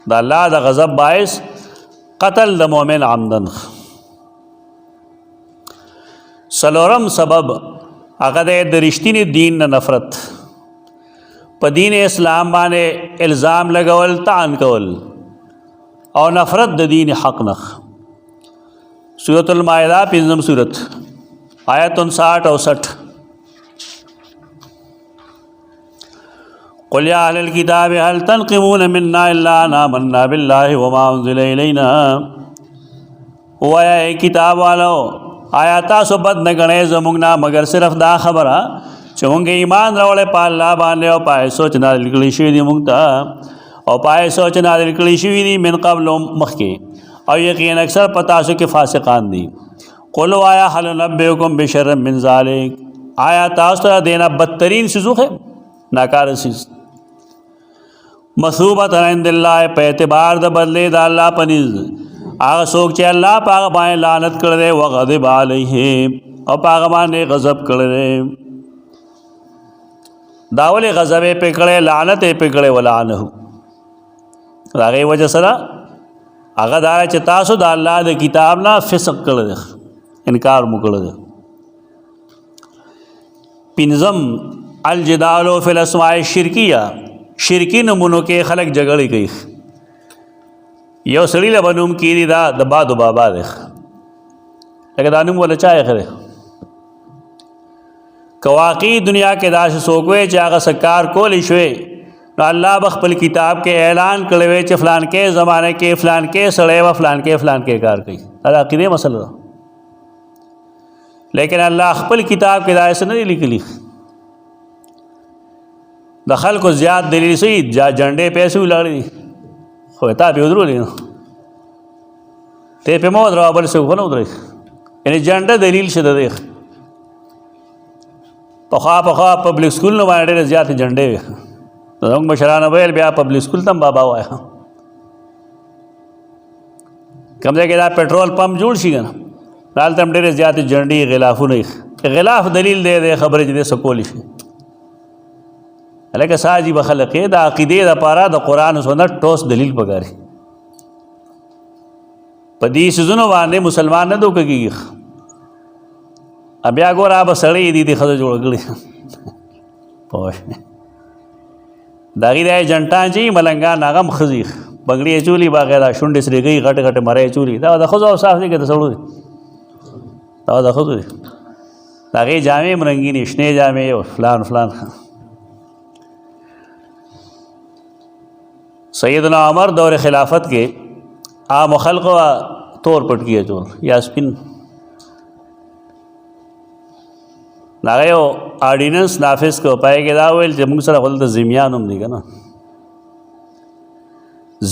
دا اللہ دا غضب باعث قتل دا مومن عمدن. سلورم سبب هغه د رښتیني دین نه نفرت، په دین اسلام باندې الزام لګول، طعن کول او نفرت د دین حق نه. سورۃ المائدہ 5 سورت آیت 59 اور 60. قل یا اہل الکتاب هل تنقمون منا الا ان آمنا باللہ وما انزل الینا، وایا کتاب والو آیا تاسو بد نه غنئ زموږ نه مگر صرف دا خبره چې مونږ ایمان راوړی په الله باندې او پای سوچ نازل کړي شوي دي مونږ ته او پای سوچ نازل کړي شوي دي من قبل مخکې او یقین اکثر په تاسو کې فاسقان دي قل وایا هل نبئکم بشر من ذلک آیا تاسو ته دینا بدترین سیزو ہے ناکار سیز مثوبت عند الله په اعتبار د بدلې د الله پنځ هغه څوک چې الله پاک باندې لعنت کړي او غضب علیه او پاک باندې غضب کړي داول غضب په کړي لعنت په کړي ولعنه هغه وجه سره هغه دا چې تاسو د الله د کتاب نه فسق کړي انکار مو کړي پنځم الجدال فی الاسماء الشرکیہ شرکی نمونو کې خلق جګړې کوي یو سړی له بنوم کیری دا د بادو بابا دی لکه دا نوم ولا چا یې خره کواقی دنیا کې داسې څوک وی چې هغه سکار کولی شوی نو الله بخپل کتاب کې اعلان کړی وی چې فلان کې زمانه کې فلان کې سړی و فلان کې کار کوي دا عقیدې مسله ده لیکن الله خپل کتاب کې دا څه نه لیکلی د خلکو زیات دلیل سي جنډې پیسې ولاړې خو تا به ودرولې نو ته په مو درو بل څه خو نه ودرې یعنی جنډه دلیل شه ده په خوا پبلک سکول نو باندې زیات جنډې زموږ مشرانو ویل بیا پبلک سکول تم بابا وایا کوم ځای کې دا پټرول پمپ جوړ شي کنه دالته هم ډېرې زیاتې جنډې غلافونه غلاف دلیل دی خبرې چې دې سکول شي لکه ساجي بخلقې د عقیدې لپاره د قرآن او سنت ټوس دلیل پکاري په دې سيزونو باندې مسلمان نه دوک کېږي بیا ګوره به سړی دي ښځه جوړ کړي پوه داغي د جنټان چې ملنګان هغه هم ښځې بنګړي چولي باغیره شونډې سرې کوي غټ غټ مرۍ چولي دا د ښځو صاف دي که د سړو دي دا د ښځو دي د هغې جامې هم رنګینې شنې جامې او فلان سیدنا عمر دور خلافت کے عام خلق طور پٹ کیا چور یا سپن ناغه یو آرډیننس نافذ کو پای کې دا ویل چې موږ سره خپل د زمیان هم دي کنه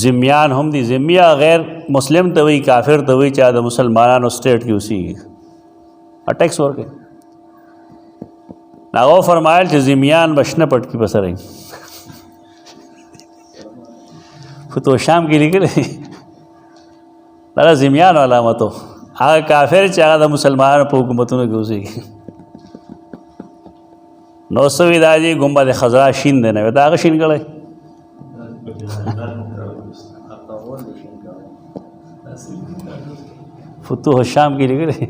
زمیان هم دي زمیا غیر مسلم ته وی کافر ته وی چا د مسلمانانو سټیټ کې اوسي اٹیکس ورکه ناغه فرمایل چې زمیان بشنه پټ کی بسره فتو شام کې لیکل دا زمیان علامتو هغه کافر چې هغه د مسلمانانو په حکومتونو کې اوسي نو سوی دا جی گنبد خضرا شین دینا دا آگا شین کڑے فتوح الشام کی لگے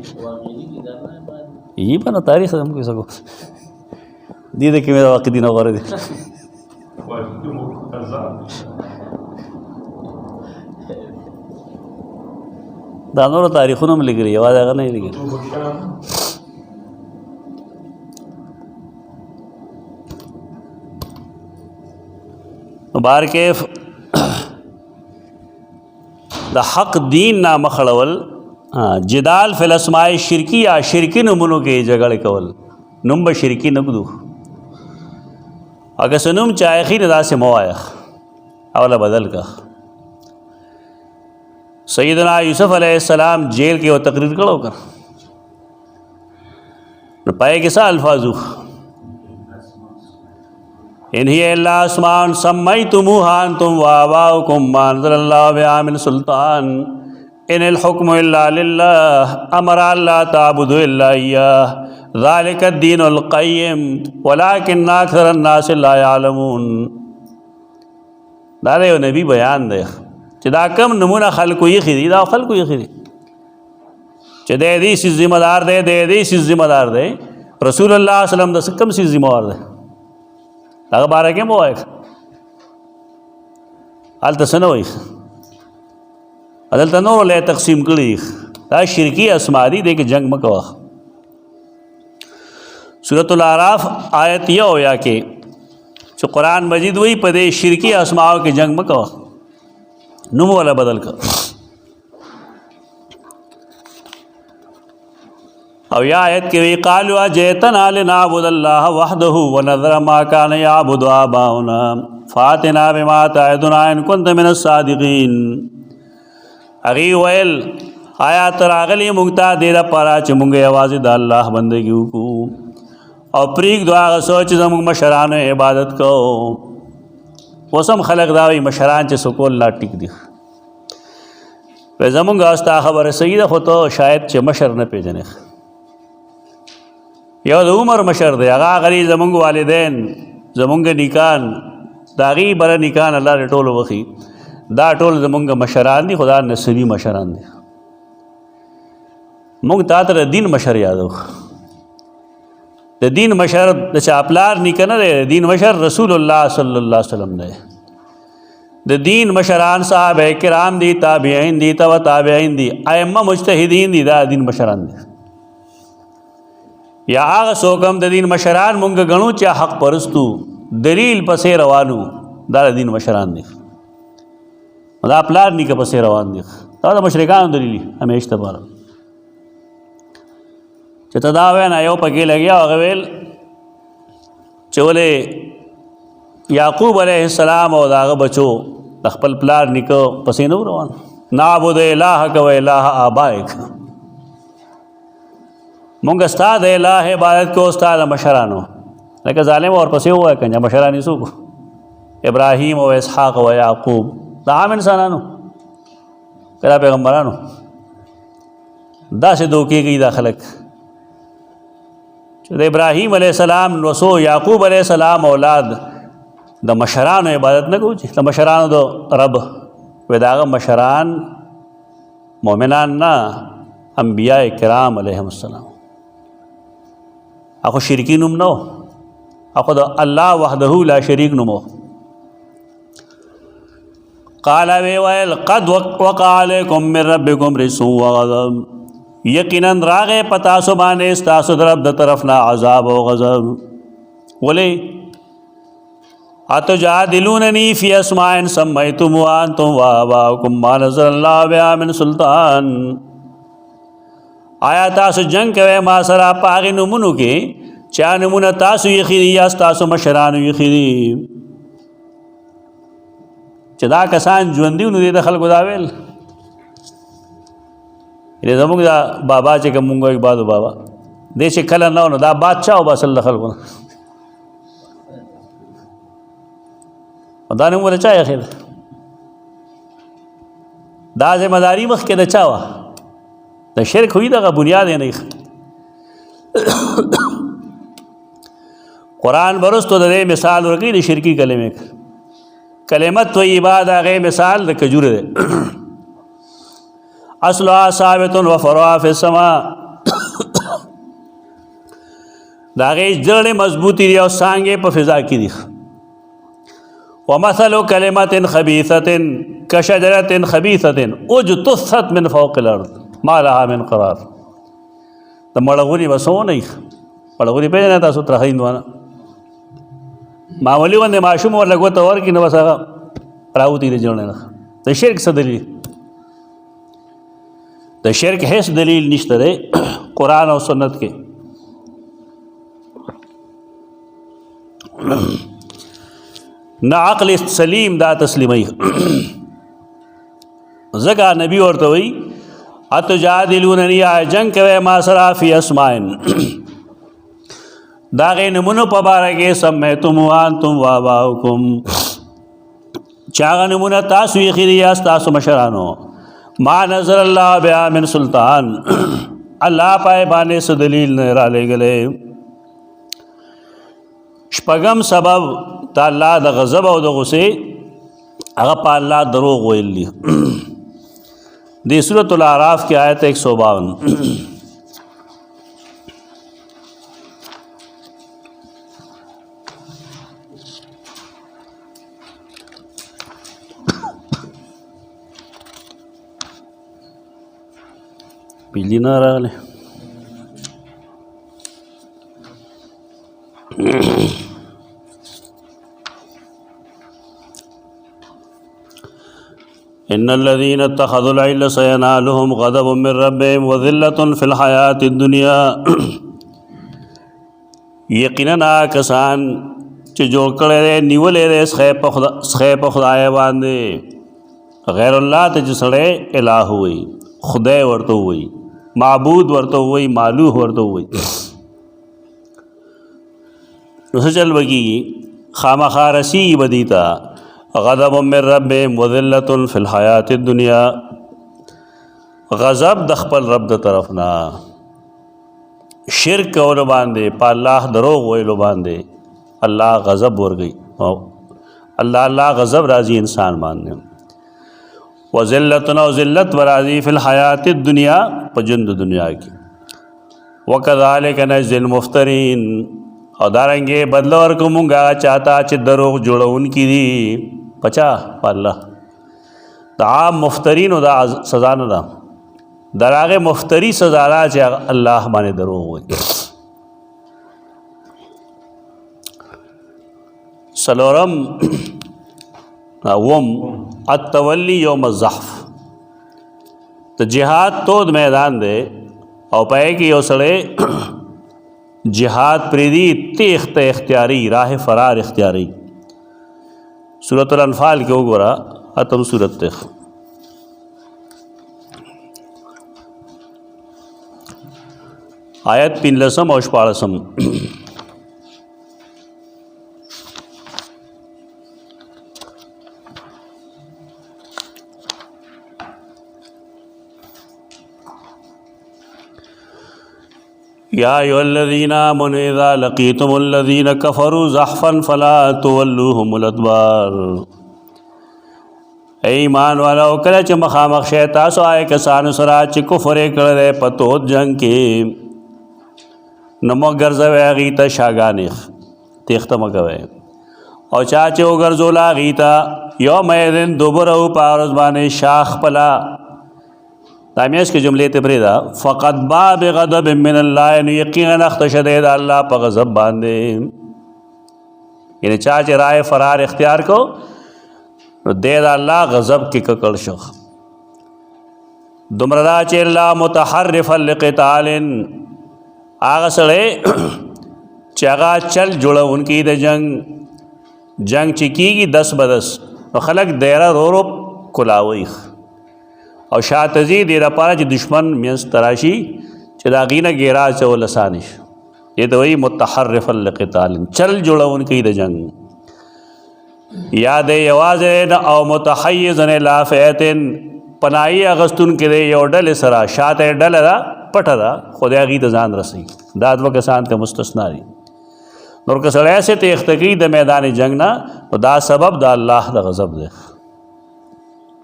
یہ بنا تاریخ ہم کو سکو دیدے کہ میرا واقع دینہ غور دی دانور تاریخوں میں لگ رہی ہے آواز آگا نہیں لگے بار کې د حق دین نه مخړول جدال فی الاسماء شرکیہ شرکی نومونو کې جګړه کول نوم به شرکی نه ګدو اګه سنوم چایخی نه داسې موایا اوله بدل کا سیدنا یوسف علیہ السلام جیل کې یو تقریر کړو کړ نو پای کې څه الفاظو ان هي الا اسماء سميتموها انتم وآباؤكم ما انزل الله بها من سلطان ان الحكم الا لله امر الا تعبدوا الا اياه ذلك الدين القيم ولكن اكثر الناس لا يعلمون دا یو نبی بیان دی چې دا کم نمونه خلکو یې خېدي دا خلکو یې خېدي چې دې سي ذمہ دار دی دې سي ذمہ دار دی رسول الله صلی الله علیه وسلم د کم سي ذمہ دار دی هغه باره کې مو وایي هلته څه نه وایي هلته نور له تقسیم کړي دا شرکي اسماء دي دې کې جنگ مه کوه سورۃ الاعراف آیت یو یا کې چې قرآن مجید وایي په دې شرکي اسماء کې جنگ مه کوه نوم ولا بدل کړه और या आयत के वी क़ालू अजैतना लिनअबुद अल्लाह वहदहु व नज़रा मा कान यअबुदु आबाउना फ़ातिना बिमा तअदुना इन कुन्त मिनस सादिक़ीन। अगी वैल आया तरागली मुंगता दे पारा च मुंगे आवाज़ द अल्लाह बंदगी को और प्रीक दुआ सोच जमुंग मशरान इबादत को वसम खलक दावी मशरान च सुकोल ला टिक दी वे जमुंग आस्ता खबर सईद हो तो शायद च मशर न पेजने यो उमर मशर दे आगा गरी जमुंग वालिदैन जमुंग निकान दागी बर निकान अल्लाह रे टोल वखी दा टोल जमुंग मशरान दी खुदा नसबी मशरान दी मुंग तातर दीन मशर यादो द दीन मशर द चापलार निकन रे दीन मशर रसूलुल्लाह सल्लल्लाहु अलैहि वसल्लम ने द दीन मशरान साहब किराम दी ताबिईन दी तब ताबिईन दी अइम्मा मुज्तहिदीन दी दा दीन मशरान दी या आग सोकम द दीन मशरान मुंग गणु चा हक परस्तु दलील पसे रवानू दा दीन मशरान दी दा अपलार नी के पसे रवान दी दा मुशरिकान दलीली हमेश तबार चतदावे ना यो पके लगिया अगवेल चोले याकूब अलैहिस्सलाम और दाग बचो तखपल प्लार निको पसीनो रवान नाबुद इलाह व इलाह आबाइक मुंग उस्ताद इलाह इबादत को उस्ताद मशरानो लेकिन जालिम और पसे हुआ है कंजा मशरानी सुख इब्राहीम व इसहाक व याकूब दाम इंसानानो करा पैगम्बरानो दा से दो की गई दाखलक इब्राहीम अलैहिस्सलाम वसो याकूब अलैहिस्सलाम औलाद द मशरान इबादत न कूची द मशरान दो रब वेदाग मशरान मोमिनान ना अम्बिया किराम अलैहिस्सलाम आखो शिरकी नुम नो आखो द अल्लाह वहदहु ला शरीक नुमो क़ाला वे वैल क़द वक़अ अलैकुम मिन रब्बिकुम रिज्सुन व ग़ज़ब यकीनन रागे पता सुबाने इस्तासु तरफ द तरफ ना अज़ाब व ग़ज़ब बोले अतुजादिलूननी फ़ी अस्माइन सम्मयतमुहा अंतुम व आबाउकुम मा नज़्ज़लल्लाहु बिहा मिन सुल्तान। आया तासु जंग के मा सरा पागे नमुनु के चा नमुना तासु यखिरी या तासु मशरान यखिरी चदा कसान जुंदी उन दे दखल गुदावेल ये जमुंग दा बाबा चे कमुंगो एक बादो बाबा देश कल ना दा बादशाह हो बसल दखल को दाने वो रचा है खैर दा जिम्मेदारी मख के रचावा द शिरक हुई दा बुनियाद है नहीं कुरान बरस तो दे मिसाल रखी द शिरकी कलेमे कलेमत तो इबादा गए मिसाल द खजूर दे असलुहा साबितुन व फरुहा फिस समा दागे जड़े मजबूती दी और सांगे पर फिजा की दी व मसलु कलिमतिन खबीसतिन कशजरतिन खबीसतिन उजतुसत मिन फौक़िल अर्द मा लहा मिन क़रार द मड़गुरी बसो नहीं मड़गुरी पे ना तासु त्रखिंदवाना मामूली वंदे माशूम और लगवत और की नवसा राउती रे जड़ने ना द शिरक सदली द शिरक है दलील निश्तरे कुरान और सुन्नत के ना अक़ल सलीम दा तस्लीमई जगा नबी और तो वही अतुजादिलूननी आय जंग के मा सरा फ़ी अस्माइन दागे नमुनो पबारगे सम्मयतमुहा अंतुम व आबाउकुम चागा नमुना तासु यखिरियास तासु मशरानो मा नज़्ज़लल्लाहु बिहा मिन सुल्तान अल्लाह पाए बाने से दलील न राले गले शपगम सबब ताल्ला द गज़ब और द गुस्से अगर पाल्ला दरोग वेली दी सूरतुल आराफ की आयत 152 बिजली ना रहा إن الذين اتخذوا العجل سينالهم غضب من ربهم وذلة في الحياة الدنيا یقینا کسان چې جوړ کړی دی نیولې دی سخی په خدای باندې غیر الله ته چې سړی الہ وایي خدای ورته وایي معبود ورته وایي مالوه ورته وایي نو څه چل به کېږي خامخا رسېږي به دې ته غضب من ربهم وذلة في الحیات الدنیا غضب د خپل رب د طرف نه شرک کولو باندې په الله دروغ ویلو باندې الله غضب ورغی او الله غضب راځي انسان باندې وذلة او ذلت ورازي في الحیات الدنیا په ژوند دنیا کې وکذالک نجزي المفترین او دارنګې بدله ورکوو مونږ هغه چاته چې دروغ جوړونکي دي پچا په الله د عام مفترینو دا سزا نه ده د هغې مفتري سزا ده چې الله باندې دروغ وایي څلورم اوم التولی یوم الزحف د جهاد تود میدان دی او پای کې یو سړی جهاد پریدي تیخت اختیاری راہ فرار اختیاری سورۃ الانفال کې وګوره اتم سورۃ ته آیت 15 او 14 یا ایھا الذین آمنوا اذا لقیتم الذین کفروا زحفا فلا تولوهم الادبار اے ایمان والا کله چې مخامخ شئ تاسو آئے کسانو سره چې کفر یې کړی دی په تود جنگ کې نو مه ګرځوئ هغوی ته شاګانې تېښته مه کوئ او چا چې وګرځول هغوی ته یومئذ دبره په هغه ورځ باندې شاخ خپله دا میاشت کې جملې ته پرېږده فقط باء بغضب من الله نو یقینا اخته شدی د الله په غضب باندې یعنی چا چې رائے فرار اختیار کو نو دی د الله غضب کې ککړ شو دومره دا چې الله متحرفا لقتال هغه سړی چې هغه چل جوړونکی د جنگ چې کېږي 10 بدس نو خلک دیره رو کلاوي او شاتزی دې لپاره چې دشمن منځ تراشي چې د هغې نه ګیره اچول اسانه شي دې ته وایي متحرفا لقتال چل جوړونکی د جنگ یا دی یوازې او متحیزا الی فئة پناهي اخیستونکی دی یو ډلې سره شاته ډله ده پټه ده خو د هغې ته ځان رسوي دا دوه کسان ته مستثنا دي نور که سړی هسې تېښته کوي د میدان جنگ نه نو دا سبب د الله د غضب دی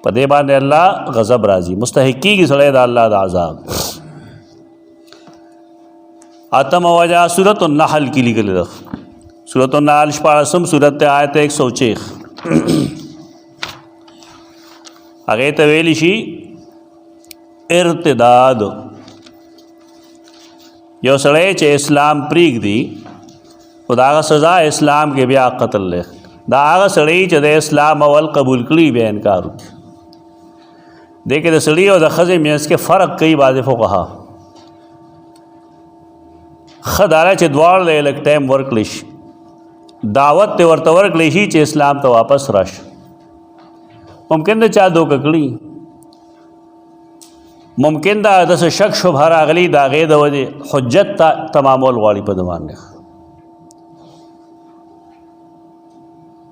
په دې باندې الله غضب راځي مستحق کېږي سړی د الله د عذاب اتم وجه سورۃ النحل کې لیکلي ده سورۃ النحل 14 سورت ته آیت 106 هغې ته ویلی شي ارتداد یو سړی چې اسلام پرېږدي خو د هغه سزا اسلام کې بیا قتل دی دا هغه سړی چې د اسلام اول قبول کړي بیا انکار وکړي دې کې د سړي او د ښځې منځ کې فرق کوي بعضې فقها ښه دا ده چې دواړو له لږ ټایم ورکړلی شي دعوت ته ورته ورکړلی شي چې اسلام ته واپس راشي ممکن ده چا دوکه کړي ممکن ده داسې شک شبهه راغلي د هغې د وجې حجت تمامول غواړي په ده باندې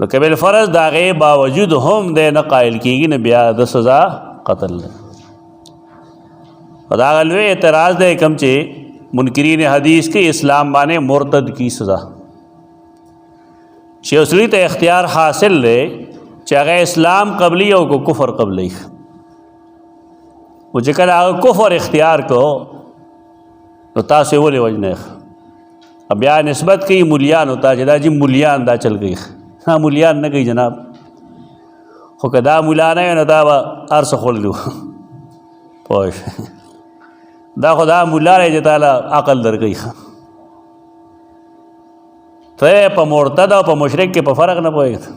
نو که بالفرض د هغې باوجود هم دی نه قایل کېږي نه بیا د سزا قتل دی دا هغه لوی اعتراض دی کوم چې منکرین حدیث کې اسلام باندې مرتد کی سزا چې اصلي ته اختیار حاصل دی چې هغه اسلام قبلی او کو کفر قبلی و چې کله هغه کفر اختیار کو نو تاسو یې ولې وجنئ بیا نسبت کوي مولیانو ته چې دا جي مولیان دا چل کوي مولیان نه کوي جناب خو که دا مولا نه وي نو دا به هر څه خوړلي وو پوه دا خو دا مولا دی چې تعالی عقل درکوي ته په مرتد او په مشرک کې په فرق نه پوهېږې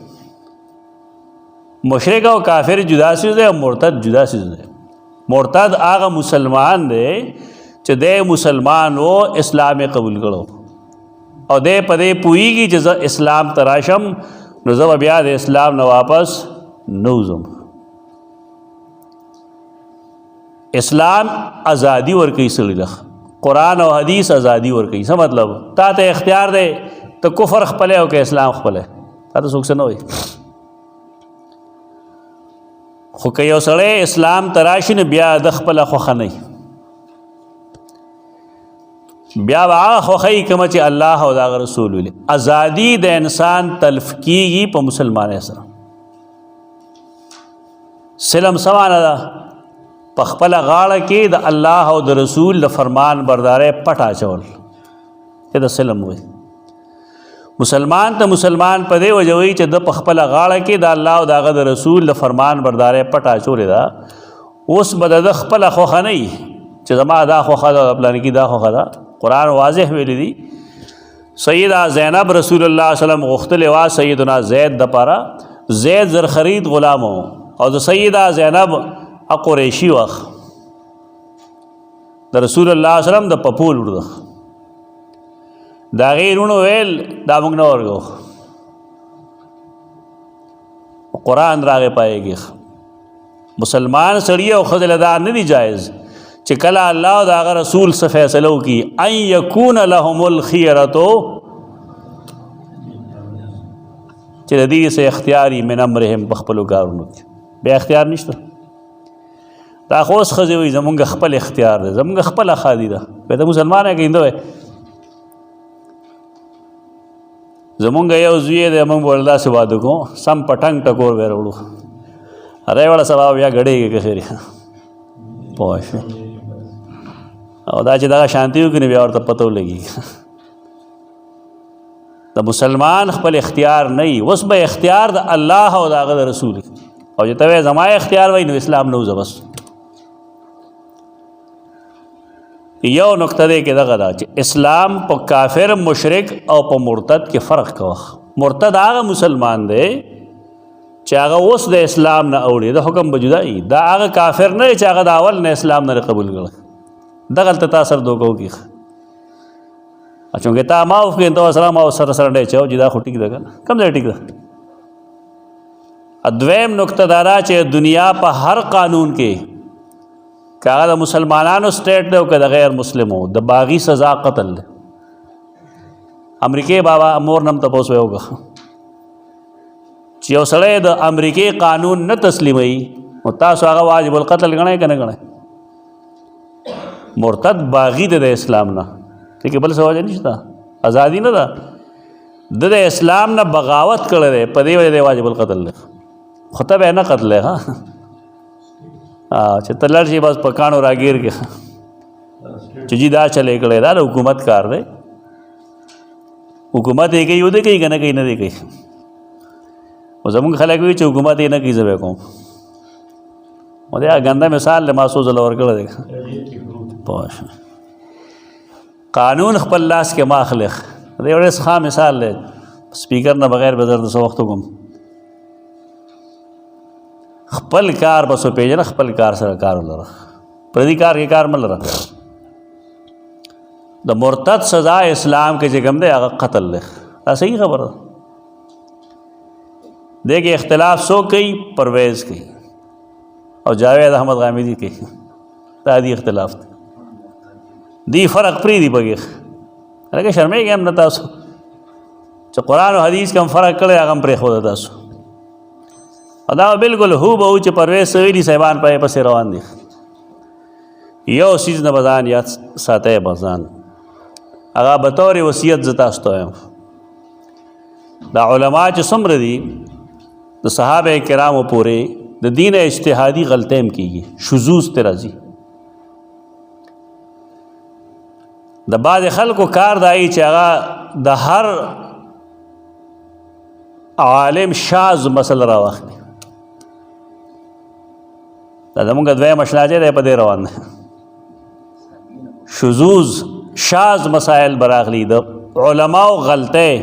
مشرک او کافر جدا سیز دی او مرتد جدا سیز دی. مرتد هغه مسلمان دی چې دی مسلمان و اسلام قبول کړو او دی په دې پوهېږي چې زه اسلام ته راشم نو زه به بیا د اسلام نه واپس نه وځم. اسلام ازادي ورکوي سړي له، قرآن او حدیث ازادي ورکوي. څه مطلب؟ تا ته اختیار دی ته کفر خپلی او که اسلام خپلی، تا ته څوک څه نه وایي. خو که یو سړی اسلام ته راشي نو بیا د خپله خوښه نه وي، بیا به هغه خوښه وي کومه چې الله او د هغه رسول ویلي. ازادي د انسان تلف کېږي په مسلمانۍ سره. سلم څه معنی ده؟ په خپله غاړه کې د الله او د رسول د فرمان بردارۍ پټ اچول، ته د سلم وایي. مسلمان ته مسلمان په دې وجه وایي چې د په خپله غاړه کې د الله او د هغه د رسول د فرمان بردارۍ پټ اچولې ده. اوس به د خپله خوښه نه وي چې زما دا خوښه ده پلانکي دا خوښه ده. قرآن واضح ویلی دی. سیدہ زینب رسول الله صلی الله علیه وسلم غوښتلې وه سیدنا زید دپاره. زید زرخرید غلام و او د سیدہ زینب قریشي وخت د رسول الله صلی الله علیه وسلم د پپول وړو د هغې وروڼو ویل دا موږ نه ورکو. قرآن راغی پای کې مسلمان سړي او ښځې له دا نه دي جایز چې کله الله او د هغه رسول څه فیصله وکړي ان یکون لهم الخیرة چې د دې څه اختیار وي من امرهم په خپلو کارونو کې بیا اختیار نشته. دا خو اوس ښځې وایي زمونږ خپل اختیار دی، زمونږ خپله ښادي ده. بیا ته مسلمان یې که هندو یې؟ زمونږ یو زوی دی موږ به ورله داسې واده کوو سم په ټنګ ټکور به یې راوړو ری وړه سبا بیا ګډېږي که خیر پوه شوې. او دا چې دغه شانتي وکړي بیا ورته پته ولګي. د مسلمان خپل اختیار نه وي. اوس به اختیار د الله او د هغه د رسول او چې ته وایې زما اختیار وایي نو اسلام نه وځه. بس یو نقطه دی کې دغه ده چې اسلام په کافر مشرک او په مرتد کې فرق کوه. مرتد هغه مسلمان دی چې هغه اوس د اسلام نه اوړي، د حکم به جدا وي. دا هغه کافر نه دی چې هغه د اول نه اسلام نه قبول کړه. دغلته تا سره دوکه وکړي چونکې تا ما وکړې ته سره ما سره سره ډی چاو چې دا خو ټیک ده که نه کوم ځای ټیک ده. دویم نقطه دا ده چې دنیا په هر قانون کې که هغه د مسلمانانو سټیټ دی او که د غیر مسلمو د باغي سزا قتل دی. امریکې بابا مور نم تپوس وکړه چې یو سړی د امریکې قانون نه تسلیموي نو تاسو هغه واجب القتل ګڼئ که نه ګڼئ؟ مرتد باغی دی د اسلام نه، لیکن بل څه وجه نشته، ازادي نه ده. د اسلام نه بغاوت کړی دی په دې وجه دی واجب القتل دی. خو ته به یې نه قتلی ها چې ته لړ شي بس په کاڼو راګیر کې چې جي دا چلی کړی دا د حکومت کار دی. حکومت یې کوي ودې کوي که نه کوي نه دی کوي. او زمونږ خلک وایي چې حکومت یې نه کوي زه به کوم. نو دی ګنده مثال دی ما څو ځله ورکړی دی. پوه شو قانون خپل لاس کې ما اخلی. دی یو ډېر ښه مثال دی. سپیکر نه بغیر به زه څه وخت وکړم خپل کار بس وپېژنه، خپل کار سره کار ولره، پردي کار کې کار مه لره. د مرتد سزا اسلام کې چې کوم دی هغه قتل دی. دا صحیح خبره ده. دې کې اختلاف څوک کوي؟ پرویز کوي او جاوید احمد غامدي کوي. دا دی اختلاف دی. دی فرق پرېږدي پکې لکه شرمېږئ هم نه تاسو چې قرآن او حدیث کې هم فرق کړی هغه هم پرېښوده تاسو. دا بالکل هو به چې پرویز سویلي صاحبان پای پسې روان دي. یو څیز نه به ځان یاد ساتی به ځان هغه به طور وصیت زه تاسو ته وایم. دا علما چې څومره دي د صحابه کرامو پورې د دین اجتهادي غلطۍ هم کېږي، شذوذ ته راځي. د بعضې خلکو کار دا وي چې هغه د هر عالم شاذ مسله راواخلي. دا زمونږ دویم اشنا چې دی په دې روان دی. شذوذ شاذ مسائل به راغلي، د علماو غلطۍ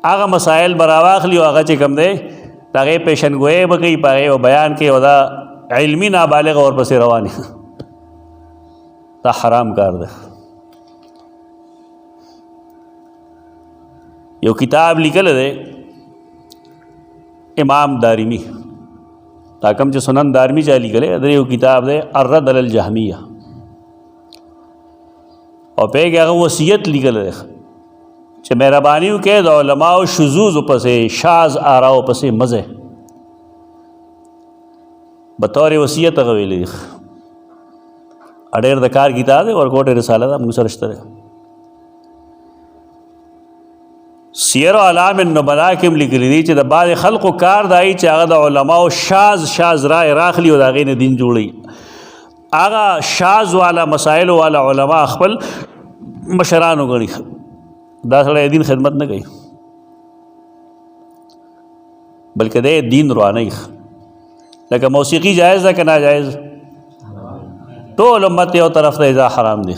هغه مسائل به راواخلي او هغه چې کوم دی هغې پیشنګویۍ به کوي په هغې به بیان کوي او دا علمي نابالغ ورپسې روان دا حرام کار دی. یو کتاب لیکلی دی امام دارمی، دا کوم چې سنن دارمی چا لیکلی دی یو کتاب دی الرد علی الجهمیه، او په هغې هغه وصیت لیکلی دی چې مهرباني وکړئ د علماو شذوذ پسې شاذ آراو پسې مزه بطور وصیت هغه ویلی دی. ډېر د کار کتاب دی ورکوټ رساله ده موږ سره شته دی. سیر اعلام النبلا کې هم لیکلي دي چې د بعضې خلقو کار دی چې هغه د علماو شاذ رای راخلي او د هغې نه دین جوړوي. هغه شاذ والا مسایلو والا علما خپل مشرانو ګڼي، دا سړی دین خدمت نه کوي بلکې دی دین روانوي. لکه موسیقي جایز ده که ناجایز؟ ټول امت یو طرف ته دا حرام دی.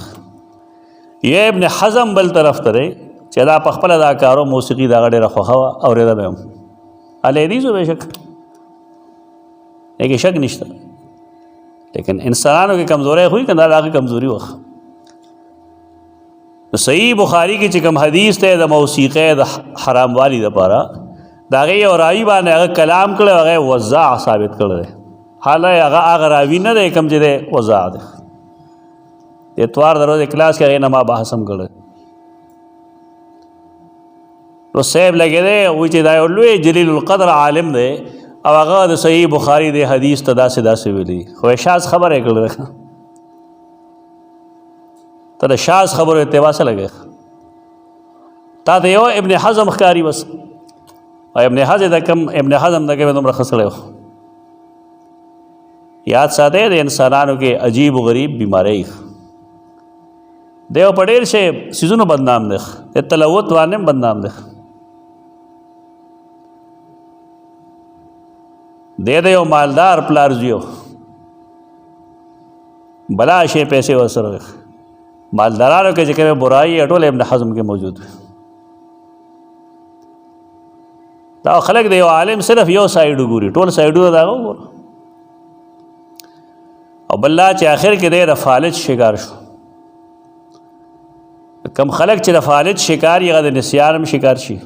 یا ابن حزم بل طرف ته دی چې دا په خپله دا کارو موسیقي د هغه ډېره خوښه وه اورېده به هم الحدیثو بېشک دې کې شک نشته، لیکن انسانانو کې کمزوری خو که دا د هغې کمزوري وه. صحیح بخاری کې چې کوم حدیث دی د موسیقۍ د حرام والي دپاره د هغې یو راوي باندې هغه کلام کړی او هغه وضاع ثابت کړی دی، حالا هغه راوي نه دی کوم چې دی وضاع دی. د اتوار د ورځې کلاس کې هغې نه ما بحث هم کړی نو صاحب لګې دی وایي چې دا یو لوی جلیل القدر عالم دی او هغه د صحیح بخاري د حدیث ته داسې ویلي، خو شاذ خبره یې کړې ده. ته د شاذ خبرو اتباع څه لګې؟ تا ته یو ابن حزم ښکاري بس، او ابن حزم د کومې دومره ښه سړی و. یاد ساتئ د انسانانو کې عجیب و غریب بیماری دی او په ډېر شی څیزونو بدنام دی، د تلوت باندې هم بدنام دی. دی د یو مالدار پلار زوی بلا شی پیسې ورسره مالدارانو کې چې کومې برایي ټول ابن حزم کې موجود وي. دا خلک د یو عالم صرف یو سایډ وګوري، ټول سایډونه د هغه وګوره. او بل لا چې آخر کې دی د فالج شکار شو. کم خلک چې د فالج شکار یې هغه د نسیان هم شکار شي،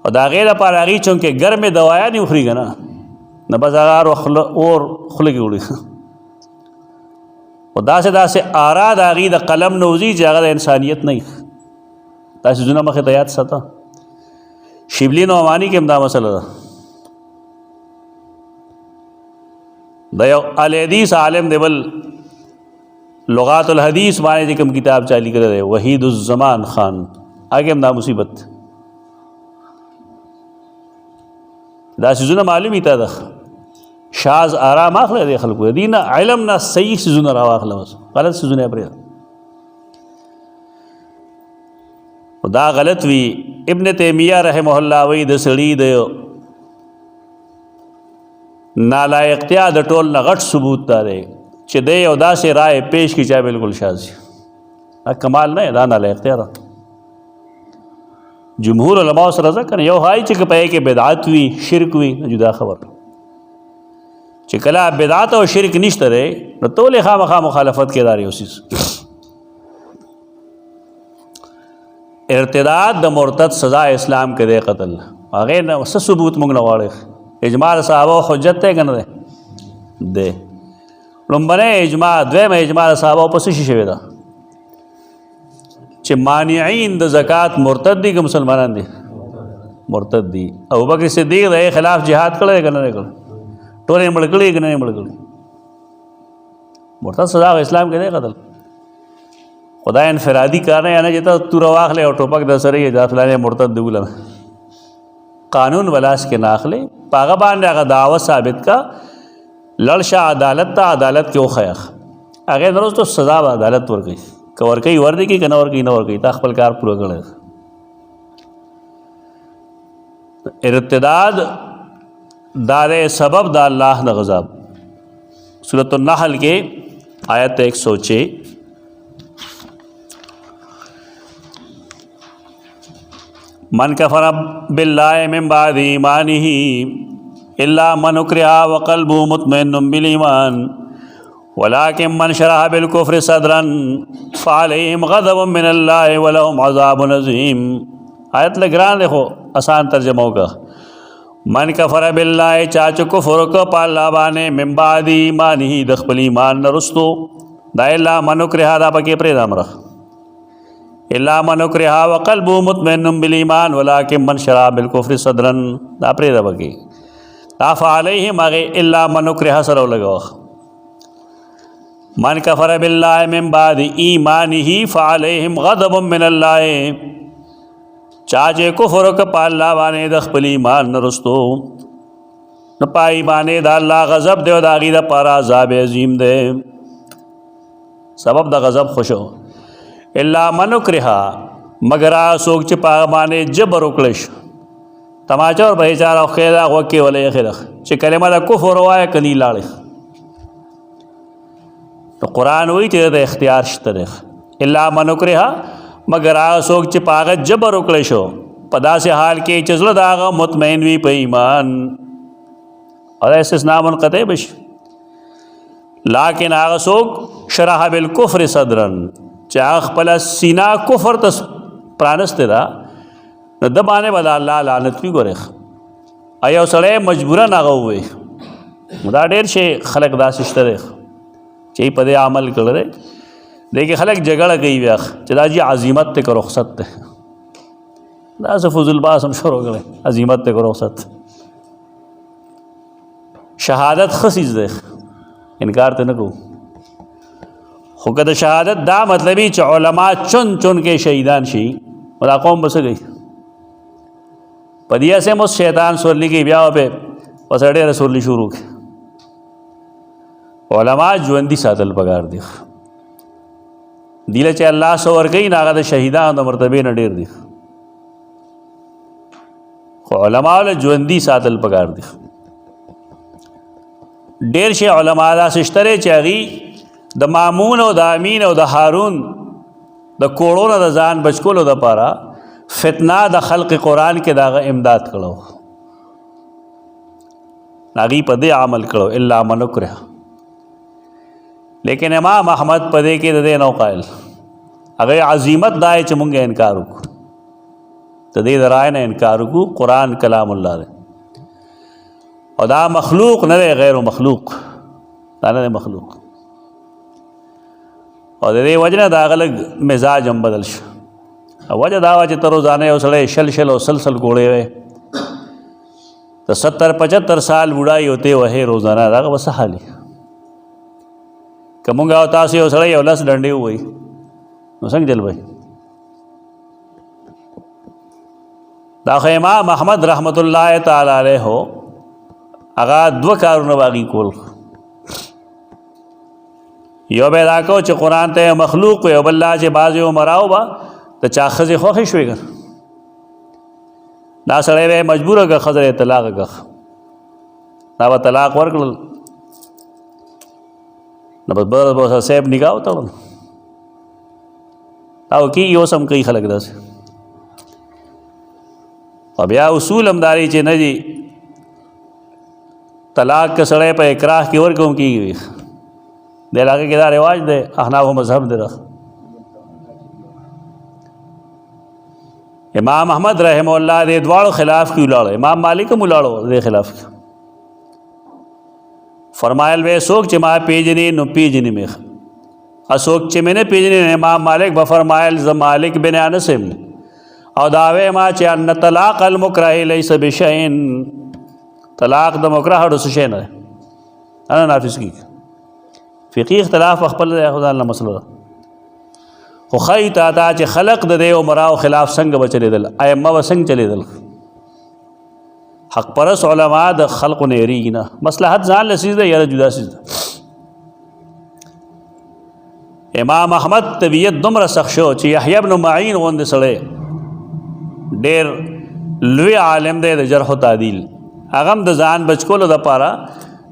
او د هغې لپاره هغې چونکې ګرمې دوایانې وخوري که نه نه بس هغه اور خوله کې وړي. او داسې آرا د هغې د قلم نه وځي چې هغه د انسانیت نه وي. دا څیزونه مخې ته یاد ساته. شبلی نعمانی کې هم دا مسله ده. د یو الحدیث عالم دی بل لغات الحدیث باندې چې کوم کتاب چا لیکلی دی وحید الزمان خان، هغې هم دا مصیبت دا څیزونه معلومي ته ده. شاذ آرام اخله دی خلکو د دې نه علم نه صحیح څیزونه راواخله، بس غلط څیزونه یې پرېږده. دا غلط وي. ابن تیمیه رحمه الله وی د سړي د نالایقتیا د ټول نه غټ ثبوت دا دی چې دی یو داسې رائے پیش کی چا بالکل شاذ وي. دا کمال نه دا نالایقتیا ده. جمهور علماء سره ځکه یو هایي چې په کې بدعت وي شرک وي جدا خبر، چې کله بدعت او شرک نشته دی نو ټولې خامخا مخالفت کېدار یو څیز. ارتداد د مرتد سزا اسلام کې دی قتل، هغې نه څه ثبوت موږ نه غواړو. اجماع د صحابه حجت دی که نه دی؟ دی. لومبنی اجماع، دویمه اجماع د صحابه په څه شي شوې ده چې مانعین د زکات مرتد دي که مسلمانان دي؟ مرتد دي. ابوبکر صدیق د هغې خلاف جهاد کړی دی که نه دی کړی؟ ټول یې مړه کړي که نه یې مړه کړي؟ مرتد سزا اسلام کې دی قتل. خدای انفرادي کار نه، یعنی چې ته توره واخلې او ټوپک در سره یې دا فلانی مرتد دی ولم قانون ولاس کې نه اخلې، په هغه باندې هغه دعوه ثابت کا، لړ شه عدالت ته، عدالت کې وښیه، هغې نه وروسته سزا به عدالت ورکوي، که ورکوي ورکوي که نه ورکوي نه ورکوي، تا خپل کار پوره کړی. ارتداد دا دی سبب د الله د غضب. سورۃ النحل کې آیت 106 मन कफर बिल्लाहि मिन बादि ईमानिही इल्ला मन उक्रिहा व क़ल्बुहु मुत्मइन्नुन बिल ईमान वलाकिन मन शरह बिल कुफ्रि सदरन फ़अलैहिम ग़ज़बुम मिनल्लाहि व लहुम अज़ाबुन अज़ीम। आयत लगरान देखो आसान तर्जमा होगा। मन कफर बिल्लाहि चाचो कुफ्र को पाल्ला बाने मिन बादि ईमानिही दखपल ईमान नरुस्तो दा इल्ला मन उक्रिहा दा पके प्रेदाम रख इल्ला मन उक्रिहा व क़ल्बुहु मुत्मइन्नुन बिल ईमान वलाकिन मन शरह बिल कुफ्रि सदरन दा प्रेदा पके दा फ़अलैहिम आगे इल्ला मन उक्रिहा सरो लगो मन कफर बिल्लाहि मिन बादि ईमानिही फ़अलैहिम ग़ज़बुम मिनल्लाहि चाचे कुफ्र क पाल्ला बाने दखपल ईमान नरुस्तो न पाई बाने दा अल्लाह ग़ज़ब दे दागी दा पारा अज़ाब अज़ीम दे सबब दा ग़ज़ब खुशो इल्ला मन उक्रिहा मगर आ सोक च पा बाने जबर उकलिश तमाचा और भाईचारा खेदा वक्के वाले खिलख च कलेमा दा कुफ्र वाए कनी लाड़े तो कुरान वही तेरे इख्तियार शतरेख इल्ला मन उक्रिहा मगर आ सोक च पागत जबर उकलिशो पदा से हाल के चजल दागा मुतमईन भी पे ईमान और ऐसे नामन कते बश लाकिन आगा सोक शरह बिल कुफ्र सदरन चाख पला सीना कुफ्र तस प्राणस्ते दा न दबाने बदा अल्लाह लानत भी गोरेख आया सड़े मजबूरन आगा हुए मुदा डेर शे खलक दासिश्तरेख चई पदे अमल कर रहे देखिए खलक जगड़ गई व्याख चला जी अजीमत ते करो रुखसत ते ना से फजुलबास हम शुरू करें अजीमत ते करो रुखसत शहादत खसीज देख इनकार ते न को खुकत शहादत दा मतलब ही उलमा चुन चुन के शहीदान शी और कौम बस गई पदिया से मुझ शैतान सोली की ब्याह पे पसड़े रसोली शुरू के उलमा जुवंदी सातल पगार दी दिले चे अल्लाह सवर गई नागद शहीदान तो मरतबे न डेर दी उलमा वाले जुवंदी सातल पगार दी डेर शे उलमा दा सिश्तरे चागी द मामून और द अमीन और द हारून द कोड़ो न द जान बचकोलो द पारा फितना द खल्क कुरान के दागा इमदाद करो नागी पदे अमल करो इल्ला मन उक्रिहा लेकिन इमाम अहमद पदे के दे नौ कायल अगर अजीमत दाए चमुंगे इनकार को तो दे दराए न इनकार को कुरान कलामुल्लाह दे और दा मखलूक न दे गैर मखलूक दाना दे मखलूक और दे वजह दागलग मिजाज हम बदल वजह दावा च रोज़ाने उसड़े शल शल और सलसल कोड़े हुए तो 70-75 साल बुढ़ाई होते वहे रोज़ाना दागा बस हाली कमूंगा होता से उसड़े उलस डंडे हुई संग जल भाई दाखे इमाम अहमद रहमतुल्लाह ताला अलैह हो आगा दो कारुन बागी कोल यो बैदा को च कुरान ते मखलूक हो बल्ला चे बाज़ो मराओ बा तो चा खज़े ख्वाहिश वेगा ना सड़े वे मजबूर का खज़र तलाक का ना वह तलाक वर्क न बस बस बस सेब निकाह तड़ो आओ की यो सम कई खलक दस अब या उसूल हमदारी चे न जी तलाक के सड़े पर इकराह की और क्यों की गई दे लागे के दार रिवाज दे अहनाफ मजहब दे रख इमाम अहमद रहमहुल्लाह दे द्वाड़ो खिलाफ की उलाड़ो इमाम मालिक उलाड़ो दे खिलाफ फरमायल वे सोक चमा पेजनी नु पेजनी में अशोक चमने पेजनी इमाम मालिक बफरमायल ज मालिक बिन अनसिम और दावे मा चे अन्न तलाक अल मुकरह लैस बिशैन तलाक द मुकरह हड़ सुशैन है अना नाफिस की फ़िक़ी इख्तिलाफ अखपल खुदा मसला खई ताता चे खलक द दे मराओ खिलाफ संग बचले दल अयम्मा व संग चले दल हक परस उलमा द खल्क नेरी ना मसलहत जान लसीज़ या जुदा सीज़ इमाम अहमद तबीयत दुमर सख्शो चे यहया इब्न मईन वंद सड़े डेर लुए आलिम दे जरह तादील अगम द जान बचकोलो द पारा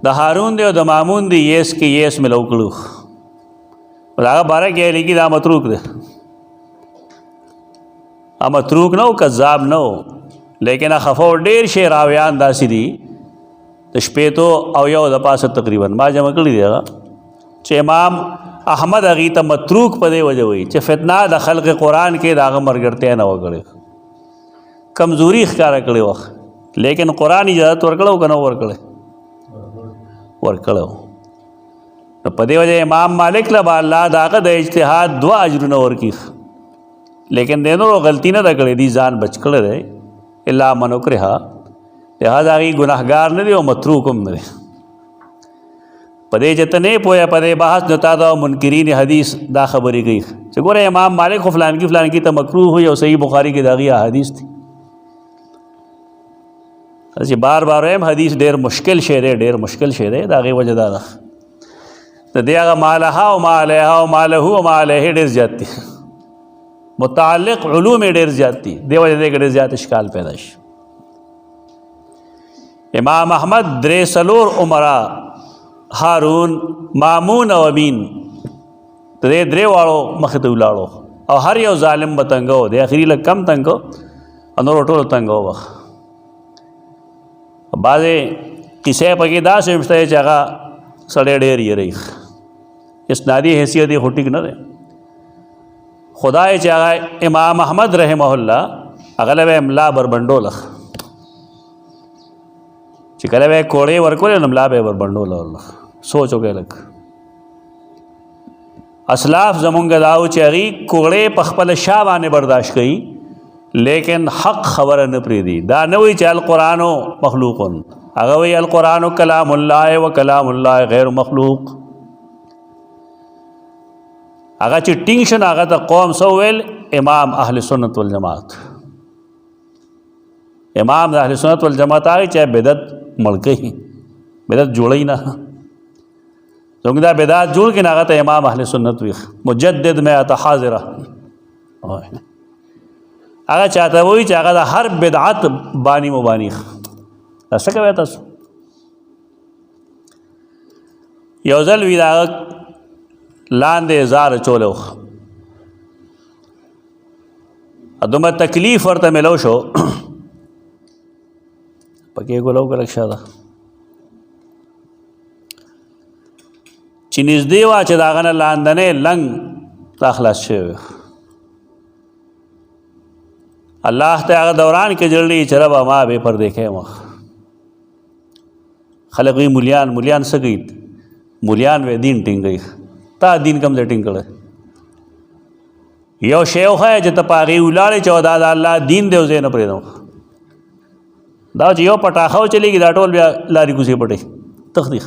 द हारून दे द मामून दी येस के येस में लौकड़ू आगा बारह के लिखी दा मतरूक दे متروک نه او کذاب نه و لیکن خفو ډیر شی راویان داسې دي د شپېتو او یو د پاسه تقریبا ما جمع کړي دی هغه چې امام احمد هغې ته متروک په دې وجه وایي چې فتنه د خلق قرآن کې د هغه مرګرتیا نه وکړې کمزوري ښکاره کړې وه لیکن قرآن اجازت ورکړه او که نه ورکړی ورکړی نو په دې وجه امام مالک له به الله د هغه د اجتهاد 2 اجرونه ورکړي لیکن د نورو غلطي نه ده کړې دي ځان بچ کړی دی الا من اکرها لہذا هغې ګناهګار نه دی او متروک هم نه دی په دې چې ته نه پوهه په دې بحث نو تا د منکرین حدیث دا خبرې کوي چې ګوره امام مالک خو فلان کی ته مکروه وي او صحیح بخاري کې د هغې حدیث دي چې بار بار وایم حدیث ډېر مشکل شی دی ډېر مشکل شی دی د هغې وجه دا ده د دې هغه ما لها او ما علیها او ما له او ما علیه ډېر زیات دي متعلق علوم ډېر زیات دي دې وجه دې کې ډېر زیات اشکال پیدا شي امام احمد 3 عمرا هارون مامون او امین درې واړو مخې ته ولاړو او هر یو ظالم به تنګه و د اخري لږ کم تنګه او نورو ټولو تنګه و بعضې قصې پکې داسې هم شته چې هغه سړی ډېر یېروي اسنادي حیثیت یې خو ټیک نه دی خدای چې هغه امام احمد رحمه الله هغه له به املا بربنډوله چې کله به کوړې ورکولې نو ملا به بربنډوله سوچ وکړئ لږ اسلاف زمونږ دا و چې هغې کوړې په خپله شا باندې برداشت کوي لیکن حق خبره نه پرېږدي دا نه وایي چې القرآن مخلوق هغه وایي القرآن کلام الله و کلام الله غیر مخلوق هغه چې ټینګ شو هغه ته قوم څه وویل امام اهل سنت والجماعت امام د اهل سنت والجماعت هغه چې بدعت مړ کوي بدعت جوړوي نه زموږ دا بدعت جوړ کړي هغه ته امام اهل سنت وي مجدد مئة حاضره هغه چاته وایي چې هغه د هر بدعت بانی مبانی دا څه کوئ تاسو یو ځل وي د هغه لاندې زار اچولی و دومره تکلیف ورته میلو شو پکې ګولو که لږ شاته چې نږدې وه چې د هغه نه لاندنی لنګ دا خلاص شوی الله ته هغه دوران کې جړلی چې ربه ما بې پردې کړی خلک وایي مولیان څه کوي مولیان وی دین ټینګوي تا دین کم ځای ټینګ کړی یو شی وښیه چې ته په هغې ولاړې چې دا د الله دین دی او زه یې نه پرېږدم دا چې یو پټاخه وچلېږي دا ټول بیا لارې کوڅې پټوي تختی